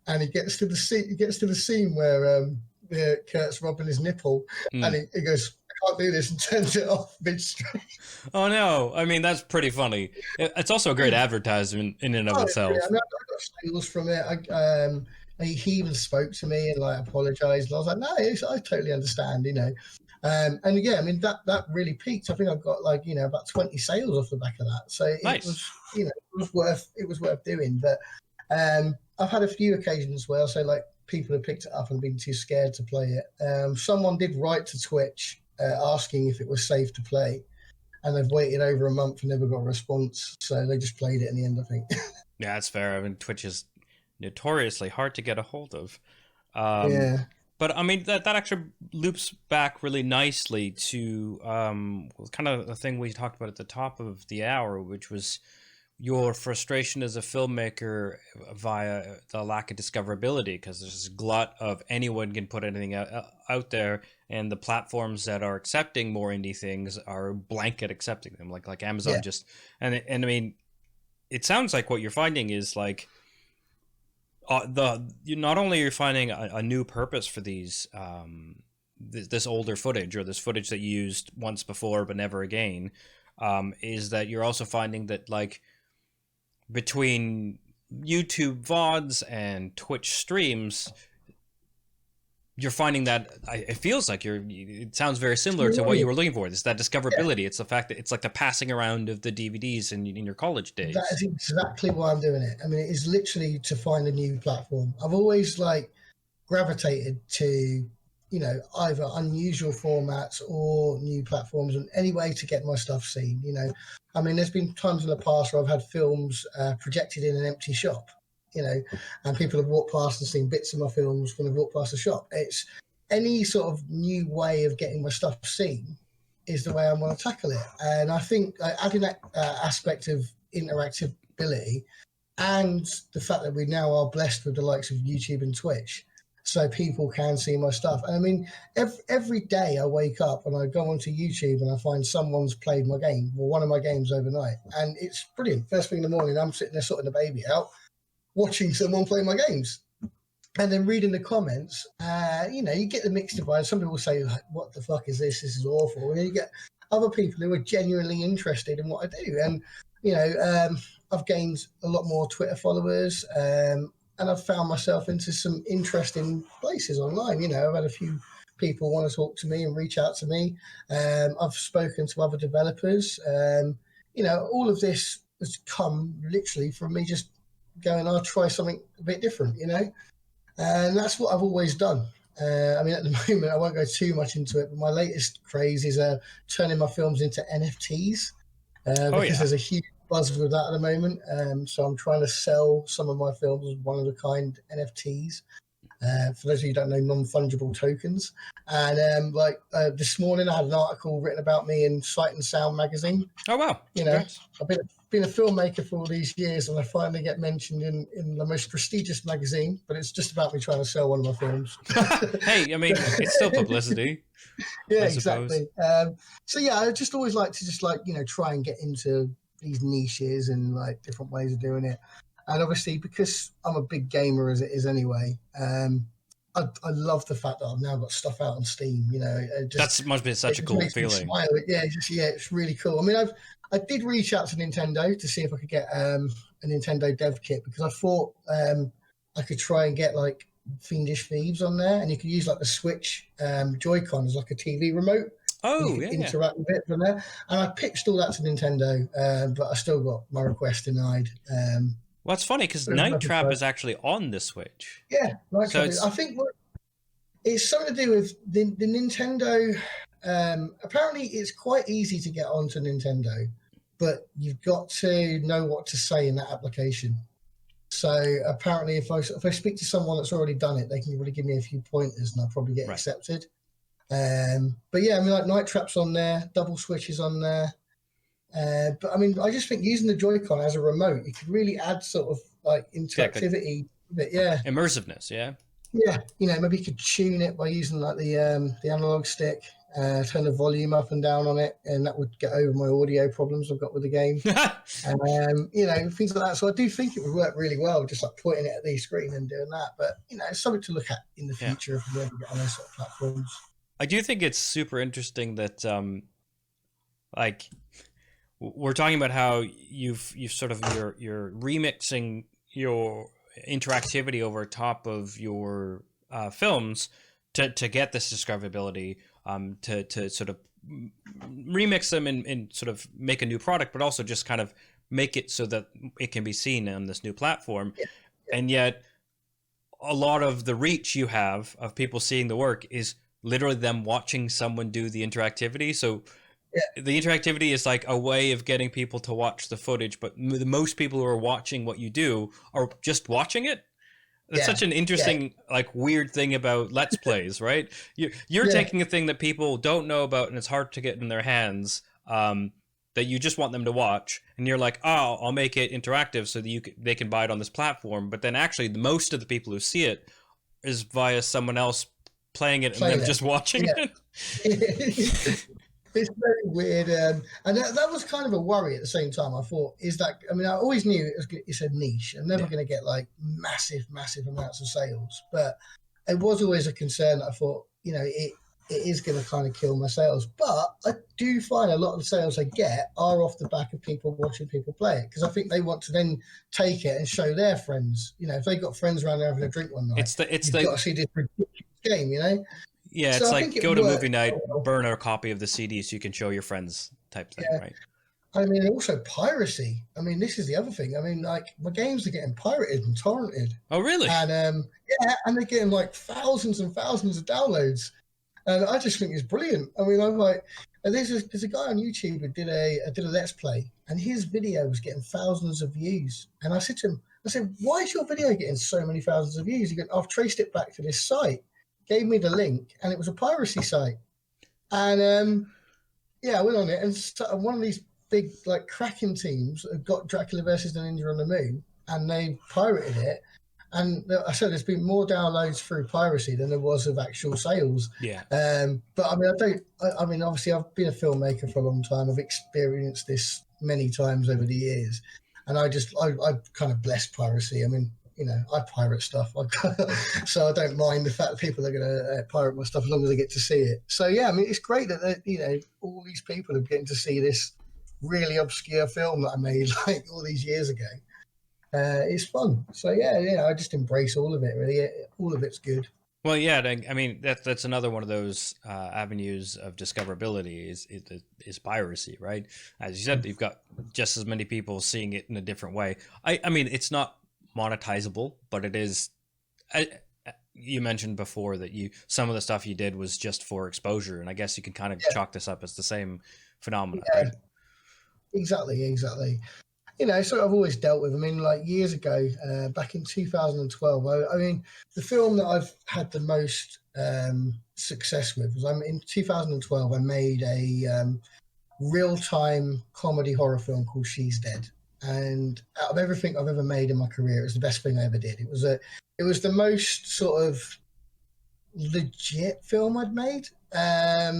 And he gets to the scene where Kurt's rubbing his nipple, and he goes, I can't do this, and turns it off midstream. Oh no! I mean, that's pretty funny. It's also a great advertisement in and of itself. Yeah, I mean, I got sales from it. He even spoke to me and like apologized, and I was like, no, I totally understand, you know. And yeah, I mean that really peaked. I think I got like about 20 sales off the back of that. So nice. It was worth doing. But I've had a few occasions where I say like people have picked it up and been too scared to play it. Someone did write to Twitch asking if it was safe to play, and they've waited over a month and never got a response, so they just played it in the end, I think. Yeah, that's fair. I mean, Twitch is notoriously hard to get a hold of. Yeah. But I mean, that actually loops back really nicely to kind of the thing we talked about at the top of the hour, which was your frustration as a filmmaker via the lack of discoverability, because there's this glut of anyone can put anything out there, and the platforms that are accepting more indie things are blanket accepting them, like Amazon. Yeah. And I mean, it sounds like what you're finding is like not only are you finding a new purpose for these this older footage, or this footage that you used once before but never again, is that you're also finding that like between YouTube VODs and Twitch streams, you're finding that it feels like it sounds very similar to what you were looking for. It's that discoverability. Yeah. It's the fact that it's like the passing around of the DVDs in your college days. That is exactly why I'm doing it. I mean, it is literally to find a new platform. I've always like gravitated to, either unusual formats or new platforms, and any way to get my stuff seen, I mean, there's been times in the past where I've had films projected in an empty shop, and people have walked past and seen bits of my films when they've walked past the shop. It's any sort of new way of getting my stuff seen is the way I want to tackle it. And I think adding that aspect of interactability and the fact that we now are blessed with the likes of YouTube and Twitch, so people can see my stuff. And I mean, every day I wake up and I go onto YouTube and I find someone's played my game, or one of my games overnight. And it's brilliant. First thing in the morning, I'm sitting there sorting the baby out. watching someone play my games. And then reading the comments, you get the mixed divide. Some people say, like, what the fuck is this? This is awful. And then you get other people who are genuinely interested in what I do. And, I've gained a lot more Twitter followers, and I've found myself into some interesting places online. I've had a few people want to talk to me and reach out to me. I've spoken to other developers. All of this has come literally from me just going, I'll try something a bit different, and that's what I've always done. At the moment, I won't go too much into it, but my latest craze is turning my films into NFTs, because there's a huge buzz with that at the moment. So I'm trying to sell some of my films as one-of-a-kind NFTs. For those of you who don't know, non-fungible tokens. And this morning, I had an article written about me in Sight and Sound magazine. Oh, wow. I've been a filmmaker for all these years, and I finally get mentioned in the most prestigious magazine, but it's just about me trying to sell one of my films. Hey, it's still publicity. Yeah, exactly. I just always like to try and get into these niches and like different ways of doing it. And obviously, because I'm a big gamer as it is anyway, I love the fact that I've now got stuff out on Steam. That must be such a cool feeling. It's really cool. I did reach out to Nintendo to see if I could get a Nintendo dev kit, because I thought I could try and get like Fiendish Thieves on there, and you could use like the Switch Joy-Con as like a TV remote. Oh, yeah. Interact with it from there. And I pitched all that to Nintendo, but I still got my request denied. Well, it's funny because Night Trap is actually on the Switch. Yeah, Night Trap. I think it's something to do with the Nintendo. Apparently, it's quite easy to get onto Nintendo, but you've got to know what to say in that application. So apparently, if I speak to someone that's already done it, they can really give me a few pointers, and I'll probably get accepted. But yeah, like Night Trap's on there, Double Switch is on there. But I just think using the Joy-Con as a remote, you could really add sort of like interactivity. Immersiveness, yeah. Yeah, maybe you could tune it by using like the analog stick, turn the volume up and down on it, and that would get over my audio problems I've got with the game. Things like that. So I do think it would work really well, just like pointing it at the screen and doing that. But it's something to look at in the future if we ever get on those sort of platforms. I do think it's super interesting that, we're talking about how you've sort of you're remixing your interactivity over top of your films to get this discoverability, to sort of remix them and sort of make a new product, but also just kind of make it so that it can be seen on this new platform. Yeah. And yet a lot of the reach you have of people seeing the work is literally them watching someone do the interactivity. So the interactivity is like a way of getting people to watch the footage, but most people who are watching what you do are just watching it. That's such an interesting, weird thing about Let's Plays, right? You're taking a thing that people don't know about and it's hard to get in their hands, that you just want them to watch, and you're like, oh, I'll make it interactive so that they can buy it on this platform. But then actually, most of the people who see it is via someone else playing it and them just watching it. It's very weird, and that was kind of a worry at the same time. I thought, I always knew it's a niche. I'm never going to get like massive amounts of sales, but it was always a concern that I thought, it is going to kind of kill my sales. But I do find a lot of the sales I get are off the back of people watching people play it, because I think they want to then take it and show their friends. If they've got friends around there having a drink one night, you've got to see this ridiculous game, Yeah, it's like go to movie night, burn a copy of the CD so you can show your friends type thing, right? Also piracy. This is the other thing. My games are getting pirated and torrented. Oh, really? And and they're getting like thousands and thousands of downloads. And I just think it's brilliant. I'm like, there's a guy on YouTube who did a Let's Play, and his video was getting thousands of views. And I said to him, why is your video getting so many thousands of views? He goes, I've traced it back to this site. Gave me the link, and it was a piracy site. And I went on it, and one of these big like cracking teams got Dracula versus the Ninja on the Moon, and they pirated it. And I said there's been more downloads through piracy than there was of actual sales. Yeah. But obviously I've been a filmmaker for a long time. I've experienced this many times over the years, and I kind of bless piracy. I pirate stuff, so I don't mind the fact that people are going to pirate my stuff as long as they get to see it. So yeah, I mean, it's great that all these people are getting to see this really obscure film that I made like all these years ago. It's fun. So yeah, I just embrace all of it. Really, all of it's good. Well, yeah, I mean that's another one of those avenues of discoverability is piracy, right? As you said, you've got just as many people seeing it in a different way. I mean, it's not monetizable, but it is. You mentioned before that some of the stuff you did was just for exposure, and I guess you can kind of chalk this up as the same phenomenon, right? Exactly. So I've always dealt with. I mean, like years ago, back in 2012. I mean, the film that I've had the most success with was in 2012. I made a real-time comedy horror film called She's Dead, and out of everything I've ever made in my career, it was the best thing I ever did. It was the most sort of legit film I'd made. I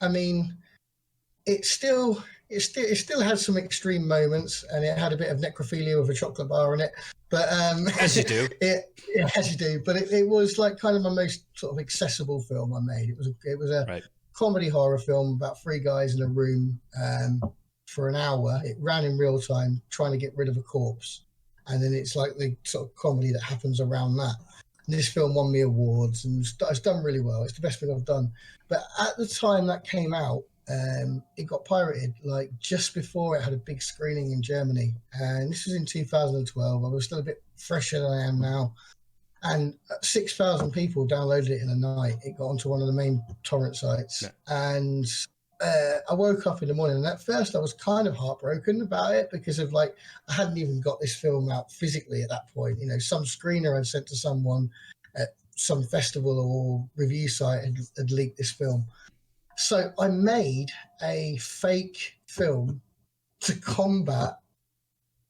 mean, it still had some extreme moments, and it had a bit of necrophilia with a chocolate bar in it. But as you do, as you do. But it was like kind of my most sort of accessible film I made. It was a right. comedy horror film about three guys in a room for an hour. It ran in real time, trying to get rid of a corpse, and then it's like the sort of comedy that happens around that. And this film won me awards, and it's done really well. It's the best thing I've done. But at the time that came out, it got pirated like just before it had a big screening in Germany, and this was in 2012. I was still a bit fresher than I am now, and 6,000 people downloaded it in a night. It got onto one of the main torrent sites, and I woke up in the morning, and at first I was kind of heartbroken about it because of like I hadn't even got this film out physically at that point. Some screener I'd sent to someone at some festival or review site had leaked this film. So I made a fake film to combat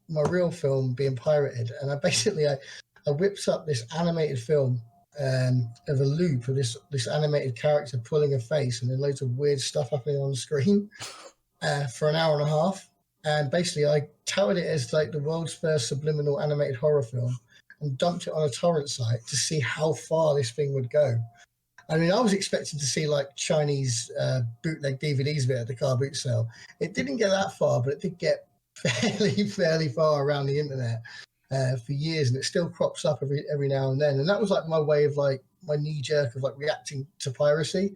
my real film being pirated, and I whipped up this animated film of a loop of this animated character pulling a face, and then loads of weird stuff happening on the screen for an hour and a half. And basically, I touted it as like the world's first subliminal animated horror film, and dumped it on a torrent site to see how far this thing would go. I mean, I was expecting to see like Chinese bootleg DVDs of it at the car boot sale. It didn't get that far, but it did get fairly far around the internet for years, and it still crops up every now and then. And that was like my way of like my knee jerk of like reacting to piracy,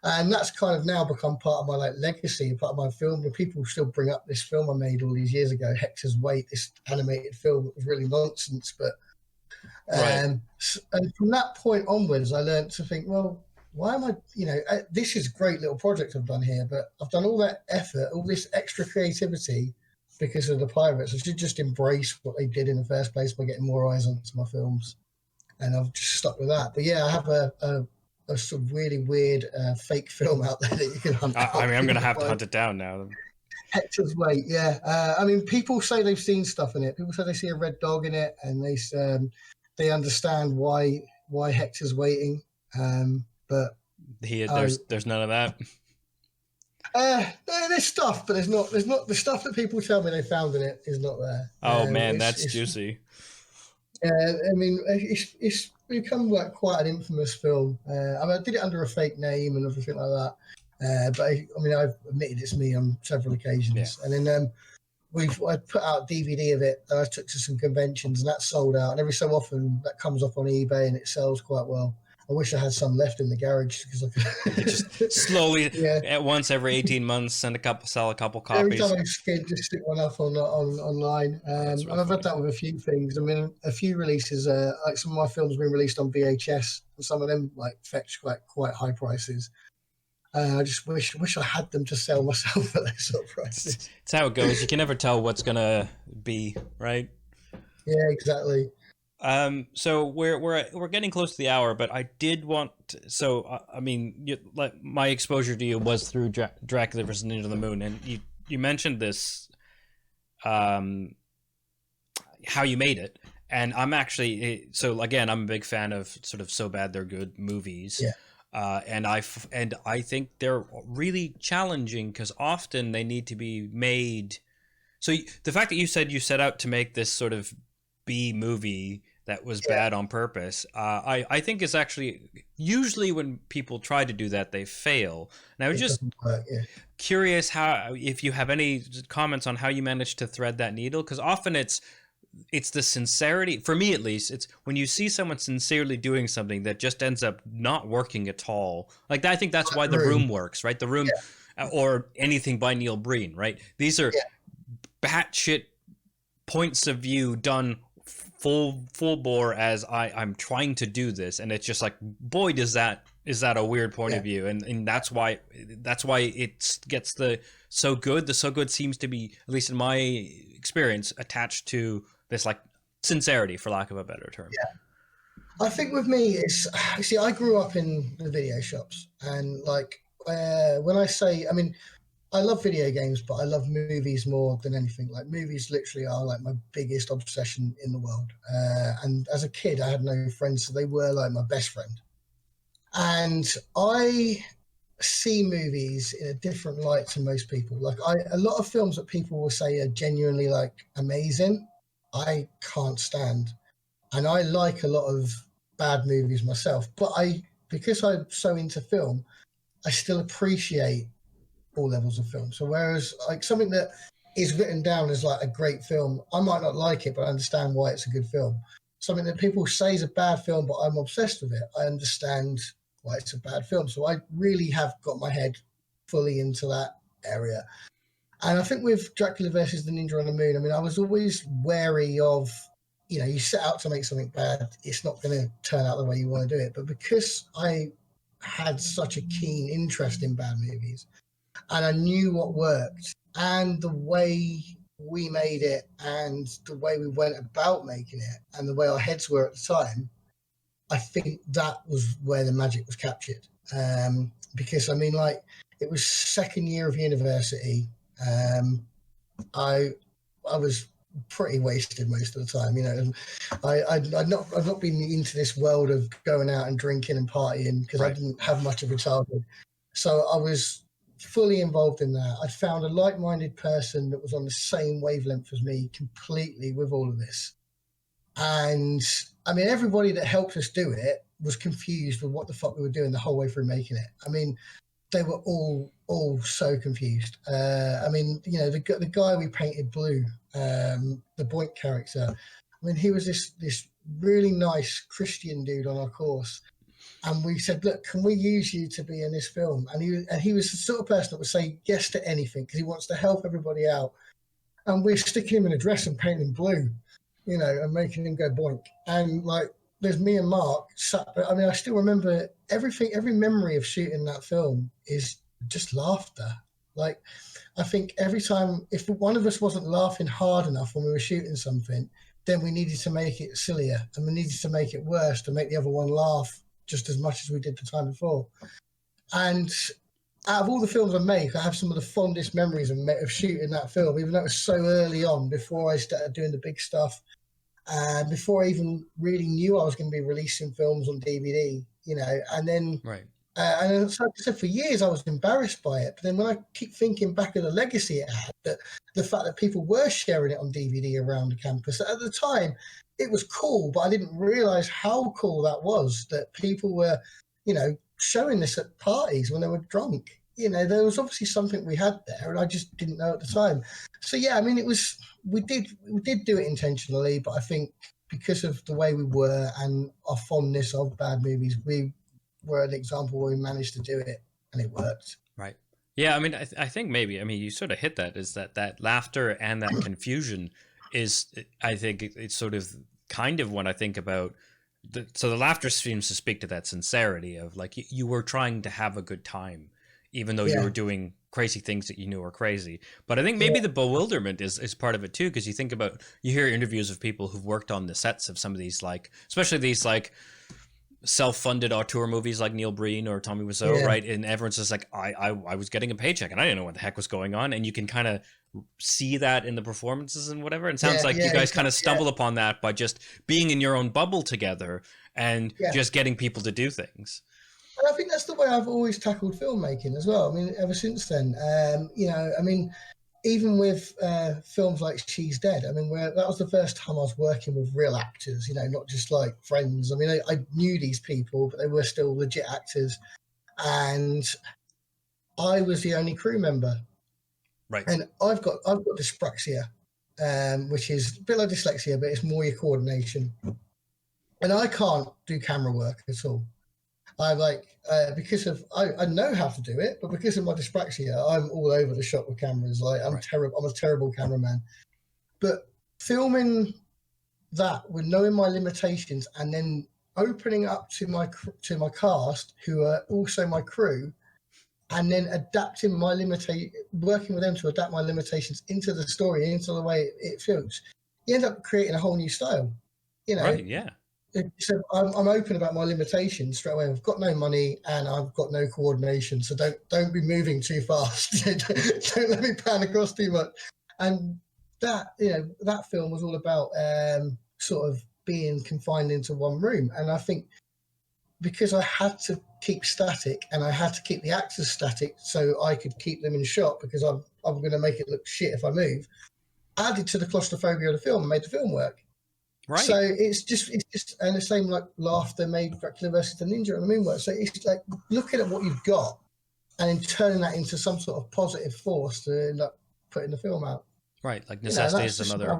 and that's kind of now become part of my like legacy, part of my film. Where people still bring up this film I made all these years ago, Hector's Weight, this animated film that was really nonsense, but. Right. And from that point onwards, I learned to think, well, why am I, this is a great little project I've done here, but I've done all that effort, all this extra creativity because of the pirates. I should just embrace what they did in the first place by getting more eyes onto my films. And I've just stuck with that. But yeah, I have a sort of really weird fake film out there that you can hunt out. I mean, I'm going to have to hunt it down now. Hector's Weight, yeah. I mean, people say they've seen stuff in it. People say they see a red dog in it, and they understand why Hector's waiting. But there's none of that. There's stuff, but there's not the stuff that people tell me they found in it is not there. Oh man, that's juicy. I mean, it's become like quite an infamous film. I mean, I did it under a fake name and everything like that. But I've admitted it's me on several occasions. Yeah. And then I put out a DVD of it that I took to some conventions, and that sold out. And every so often that comes up on eBay and it sells quite well. I wish I had some left in the garage because I could just slowly at once every 18 months sell a couple copies. Every time I skid, just stick one up online. And I've had that with a few things. I mean, a few releases, like some of my films have been released on VHS, and some of them like fetch quite high prices. I just wish I had them to sell myself at those sort of prices. It's how it goes. You can never tell what's gonna be, right? Yeah, exactly. So we're getting close to the hour, but I did want to, like my exposure to you was through Dracula vs. Ninja on the Moon, and you mentioned this, how you made it, and I'm actually I'm a big fan of sort of So Bad They're Good movies. Yeah. And I think they're really challenging because often they need to be made. So the fact that you said you set out to make this sort of B movie that was Yeah. bad on purpose. I think it's actually usually when people try to do that, they fail. And I was It just doesn't work. Yeah. curious how, if you have any comments on how you managed to thread that needle, because often it's the sincerity, for me at least, it's when you see someone sincerely doing something that just ends up not working at all. Like I think that's why The Room. Room works, right? The Room, Yeah. or anything by Neil Breen, right? These are Yeah. batshit points of view done full bore as I'm trying to do this, and it's just like, boy, is that a weird point of view, and that's why it gets the so good. The so good seems to be, at least in my experience, attached to this like sincerity, for lack of a better term. I think with me, it's see, I grew up in the video shops, and like when I say, I mean, I love video games, but I love movies more than anything. Like movies, literally are like my biggest obsession in the world. And as a kid, I had no friends, so they were like my best friend. And I see movies in a different light to most people. Like a lot of films that people will say are genuinely like amazing, I can't stand, and I like a lot of bad movies myself. But because I'm so into film, I still appreciate all levels of film. So whereas like something that is written down as like a great film, I might not like it, but I understand why it's a good film. Something that people say is a bad film, but I'm obsessed with it, I understand why it's a bad film. So I really have got my head fully into that area. And I think with Dracula versus the Ninja on the Moon, I mean, I was always wary of, you set out to make something bad, it's not going to turn out the way you want to do it. But because I had such a keen interest in bad movies, and I knew what worked, and the way we made it, and the way we went about making it, and the way our heads were at the time, I think that was where the magic was captured. Because I mean, like, it was second year of university. I was pretty wasted most of the time. I'd not been into this world of going out and drinking and partying because I didn't have much of a childhood. So I was fully involved in that. I'd found a like-minded person that was on the same wavelength as me completely with all of this. And I mean, everybody that helped us do it was confused with what the fuck we were doing the whole way through making it. I mean, they were all so confused. I mean, the guy we painted blue, the Boink character, I mean, he was this really nice Christian dude on our course. And we said, look, can we use you to be in this film? And he was the sort of person that would say yes to anything because he wants to help everybody out. And we're sticking him in a dress and painting him blue, and making him go boink. And like, there's me and Mark sat. I mean, I still remember everything. Every memory of shooting that film is just laughter. Like, I think every time, if one of us wasn't laughing hard enough when we were shooting something, then we needed to make it sillier, and we needed to make it worse to make the other one laugh just as much as we did the time before. And out of all the films I make, I have some of the fondest memories of shooting that film, even though it was so early on, before I started doing the big stuff, and before I even really knew I was going to be releasing films on DVD, and then and so like I said, for years I was embarrassed by it. But then when I keep thinking back of the legacy it had, that the fact that people were sharing it on DVD around the campus, at the time it was cool, but I didn't realize how cool that was, that people were, showing this at parties when they were drunk. There was obviously something we had there, and I just didn't know at the time. So yeah, I mean, we did do it intentionally, but I think because of the way we were and our fondness of bad movies, we were an example where we managed to do it and it worked. Right. Yeah, I mean, I think maybe, I mean, you sort of hit that, is that laughter and that confusion is, I think it's sort of kind of when I think about so the laughter seems to speak to that sincerity of like, you were trying to have a good time, even though you were doing crazy things that you knew were crazy. But I think maybe the bewilderment is part of it too, because you hear interviews of people who've worked on the sets of some of these, like, especially these like self-funded auteur movies like Neil Breen or Tommy Wiseau, right? And everyone's just like, I was getting a paycheck and I didn't know what the heck was going on. And you can kind of see that in the performances and whatever. And it sounds like you guys kind of stumbled upon that by just being in your own bubble together and just getting people to do things. And I think that's the way I've always tackled filmmaking as well. I mean, ever since then, I mean, even with films like She's Dead, I mean, that was the first time I was working with real actors, not just like friends. I mean, I knew these people, but they were still legit actors. And I was the only crew member. Right. And I've got dyspraxia, which is a bit like dyslexia, but it's more your coordination. And I can't do camera work at all. I because of I know how to do it, but because of my dyspraxia, I'm all over the shop with cameras. Like I'm terrible. I'm a terrible cameraman. But filming that with knowing my limitations and then opening up to my cast, who are also my crew, and then adapting working with them to adapt my limitations into the story, into the way it feels, you end up creating a whole new style. Right. Yeah. So I'm open about my limitations straight away. I've got no money and I've got no coordination, so don't be moving too fast. Don't let me pan across too much. And that film was all about sort of being confined into one room. And I think because I had to keep static and I had to keep the actors static so I could keep them in shot, because I'm going to make it look shit if I move, added to the claustrophobia of the film and made the film work. Right. So it's just and the same like Laughter made Dracula versus the Ninja and the Moonwork. So it's like looking at what you've got and then turning that into some sort of positive force to end up putting the film out. Right, like necessity is the mother.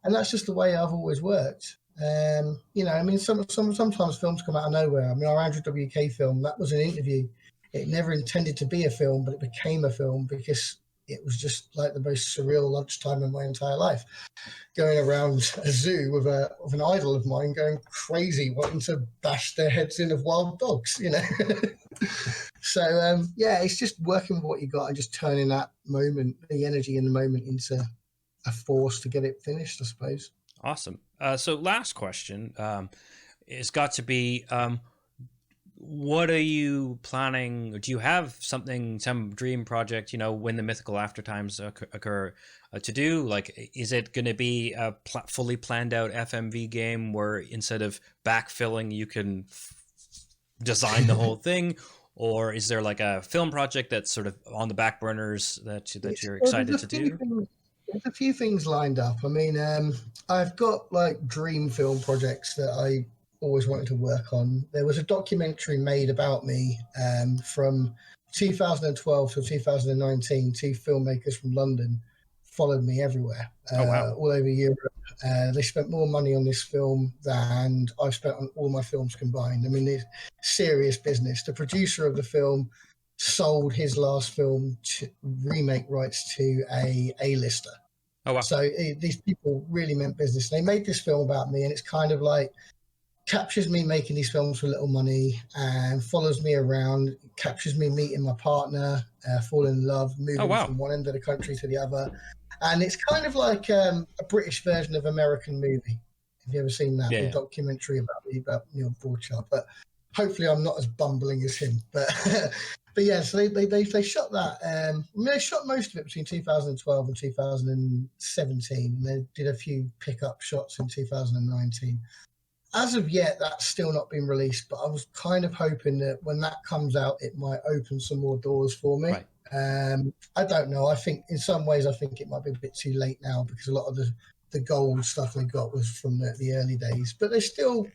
And that's just the way I've always worked. I mean, sometimes films come out of nowhere. I mean, our Andrew WK film, that was an interview. It never intended to be a film, but it became a film because it was just like the most surreal lunchtime in my entire life. Going around a zoo with an idol of mine going crazy, wanting to bash their heads in of wild dogs, So, it's just working with what you got and just turning that moment, the energy in the moment, into a force to get it finished, I suppose. Awesome. So last question it's got to be, what are you planning? Do you have some dream project, when the mythical aftertimes occur to do? Like, is it going to be a fully planned out FMV game where instead of backfilling, you can design the whole thing? Or is there like a film project that's sort of on the back burners that you're excited to do? There's a few things lined up. I mean, I've got like dream film projects that I always wanted to work on. There was a documentary made about me from 2012 to 2019. Two filmmakers from London followed me everywhere, all over Europe. They spent more money on this film than I've spent on all my films combined. I mean, it's serious business. The producer of the film sold his last film to remake rights to a A-lister. Oh, wow. So these people really meant business. They made this film about me, and it's kind of like captures me making these films for little money and follows me around, captures me meeting my partner, falling in love, moving from one end of the country to the other. And it's kind of like a British version of American Movie. Have you ever seen that? The documentary about Neil Broadchart. But hopefully I'm not as bumbling as him. But but yeah, so they shot that. I mean, they shot most of it between 2012 and 2017. And they did a few pickup shots in 2019. As of yet, that's still not been released, but I was kind of hoping that when that comes out, it might open some more doors for me. Right. I don't know. I think in some ways, I think it might be a bit too late now because a lot of the gold stuff they got was from the early days, but they're still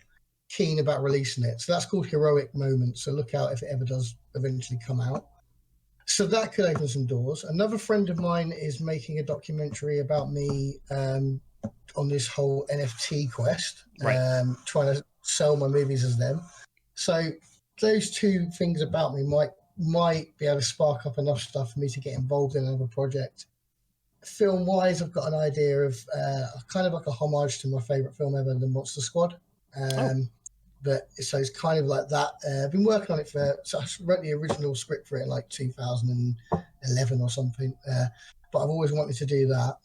keen about releasing it. So that's called Heroic Moments. So look out if it ever does eventually come out. So that could open some doors. Another friend of mine is making a documentary about me on this whole NFT quest, trying to sell my movies as them. So those two things about me might be able to spark up enough stuff for me to get involved in another project. Film-wise, I've got an idea of kind of like a homage to my favourite film ever, The Monster Squad. But so it's kind of like that. I've been working on it so I wrote the original script for it in like 2011 or something. But I've always wanted to do that.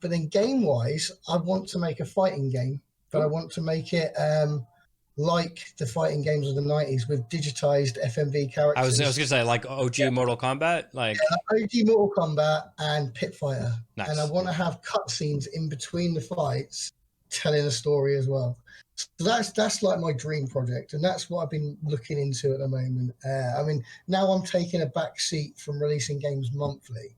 But then game-wise, I want to make a fighting game, but I want to make it like the fighting games of the 90s with digitized FMV characters. I was going to say like OG Mortal Kombat? OG Mortal Kombat and Pit Fighter. Nice. And I want to have cutscenes in between the fights telling a story as well. So that's like my dream project, and that's what I've been looking into at the moment. I mean, now I'm taking a back seat from releasing games monthly.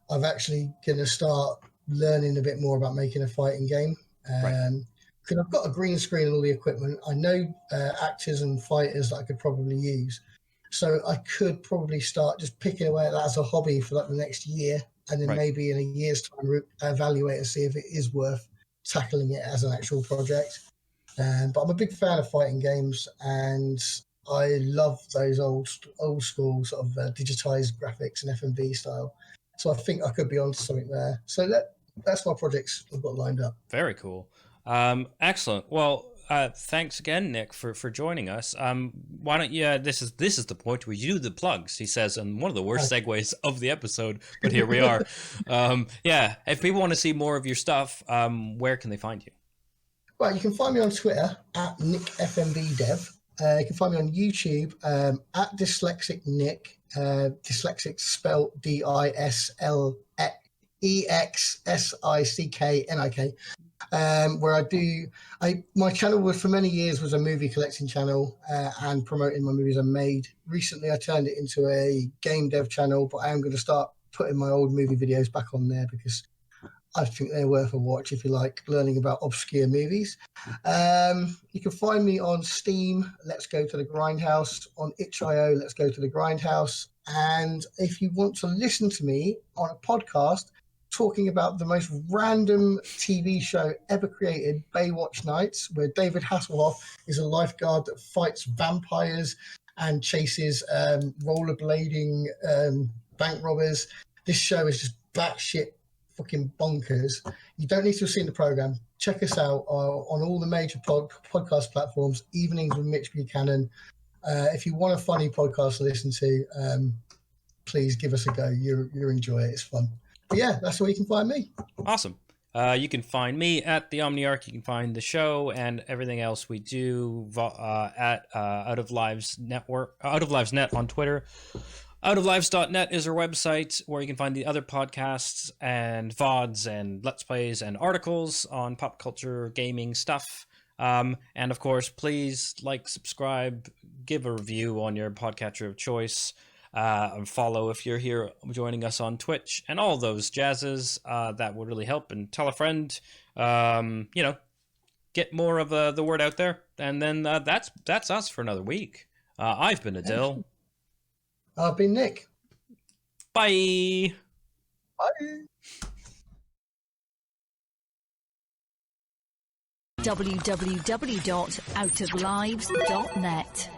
I'm actually going to start learning a bit more about making a fighting game. Because I've got a green screen and all the equipment. I know actors and fighters that I could probably use. So I could probably start just picking away at that as a hobby for like the next year. And then maybe in a year's time, evaluate and see if it is worth tackling it as an actual project. But I'm a big fan of fighting games, and I love those old school sort of digitized graphics and FMV style. So I think I could be onto something there. So that's my projects I've got lined up. Very cool. Excellent. Well, thanks again, Nick, for joining us. Why don't you? This is the point where you do the plugs. He says, and one of the worst segues of the episode, but here we are. If people want to see more of your stuff, where can they find you? Right, you can find me on Twitter at NickFMVDev. You can find me on YouTube at Dyslexic Nick. Dyslexic spelled DISLEXSICKNIK. Where my channel for many years was a movie collecting channel and promoting my movies I made. Recently, I turned it into a game dev channel, but I am going to start putting my old movie videos back on there because I think they're worth a watch if you like learning about obscure movies. You can find me on Steam, Let's Go to the Grindhouse, on itch.io, Let's Go to the Grindhouse. And if you want to listen to me on a podcast talking about the most random TV show ever created, Baywatch Nights, where David Hasselhoff is a lifeguard that fights vampires and chases rollerblading bank robbers. This show is just batshit fucking bonkers. You don't need to have seen the program. Check us out on all the major podcast platforms, Evenings with Mitch Buchanan. If you want a funny podcast to listen to, please give us a go. You'll enjoy it. It's fun. But yeah, that's where you can find me. Awesome. You can find me at the Omniarch. You can find the show and everything else we do at Out of Lives Network, Out of Lives Net on Twitter. Outoflives.net is our website where you can find the other podcasts and VODs and Let's Plays and articles on pop culture, gaming stuff. And of course, please like, subscribe, give a review on your podcatcher of choice, and follow if you're here joining us on Twitch and all those jazzes. That would really help. And tell a friend, get more of the word out there. And then that's us for another week. I've been Adil. I've been Nick. Bye. Bye. www.outoflives.net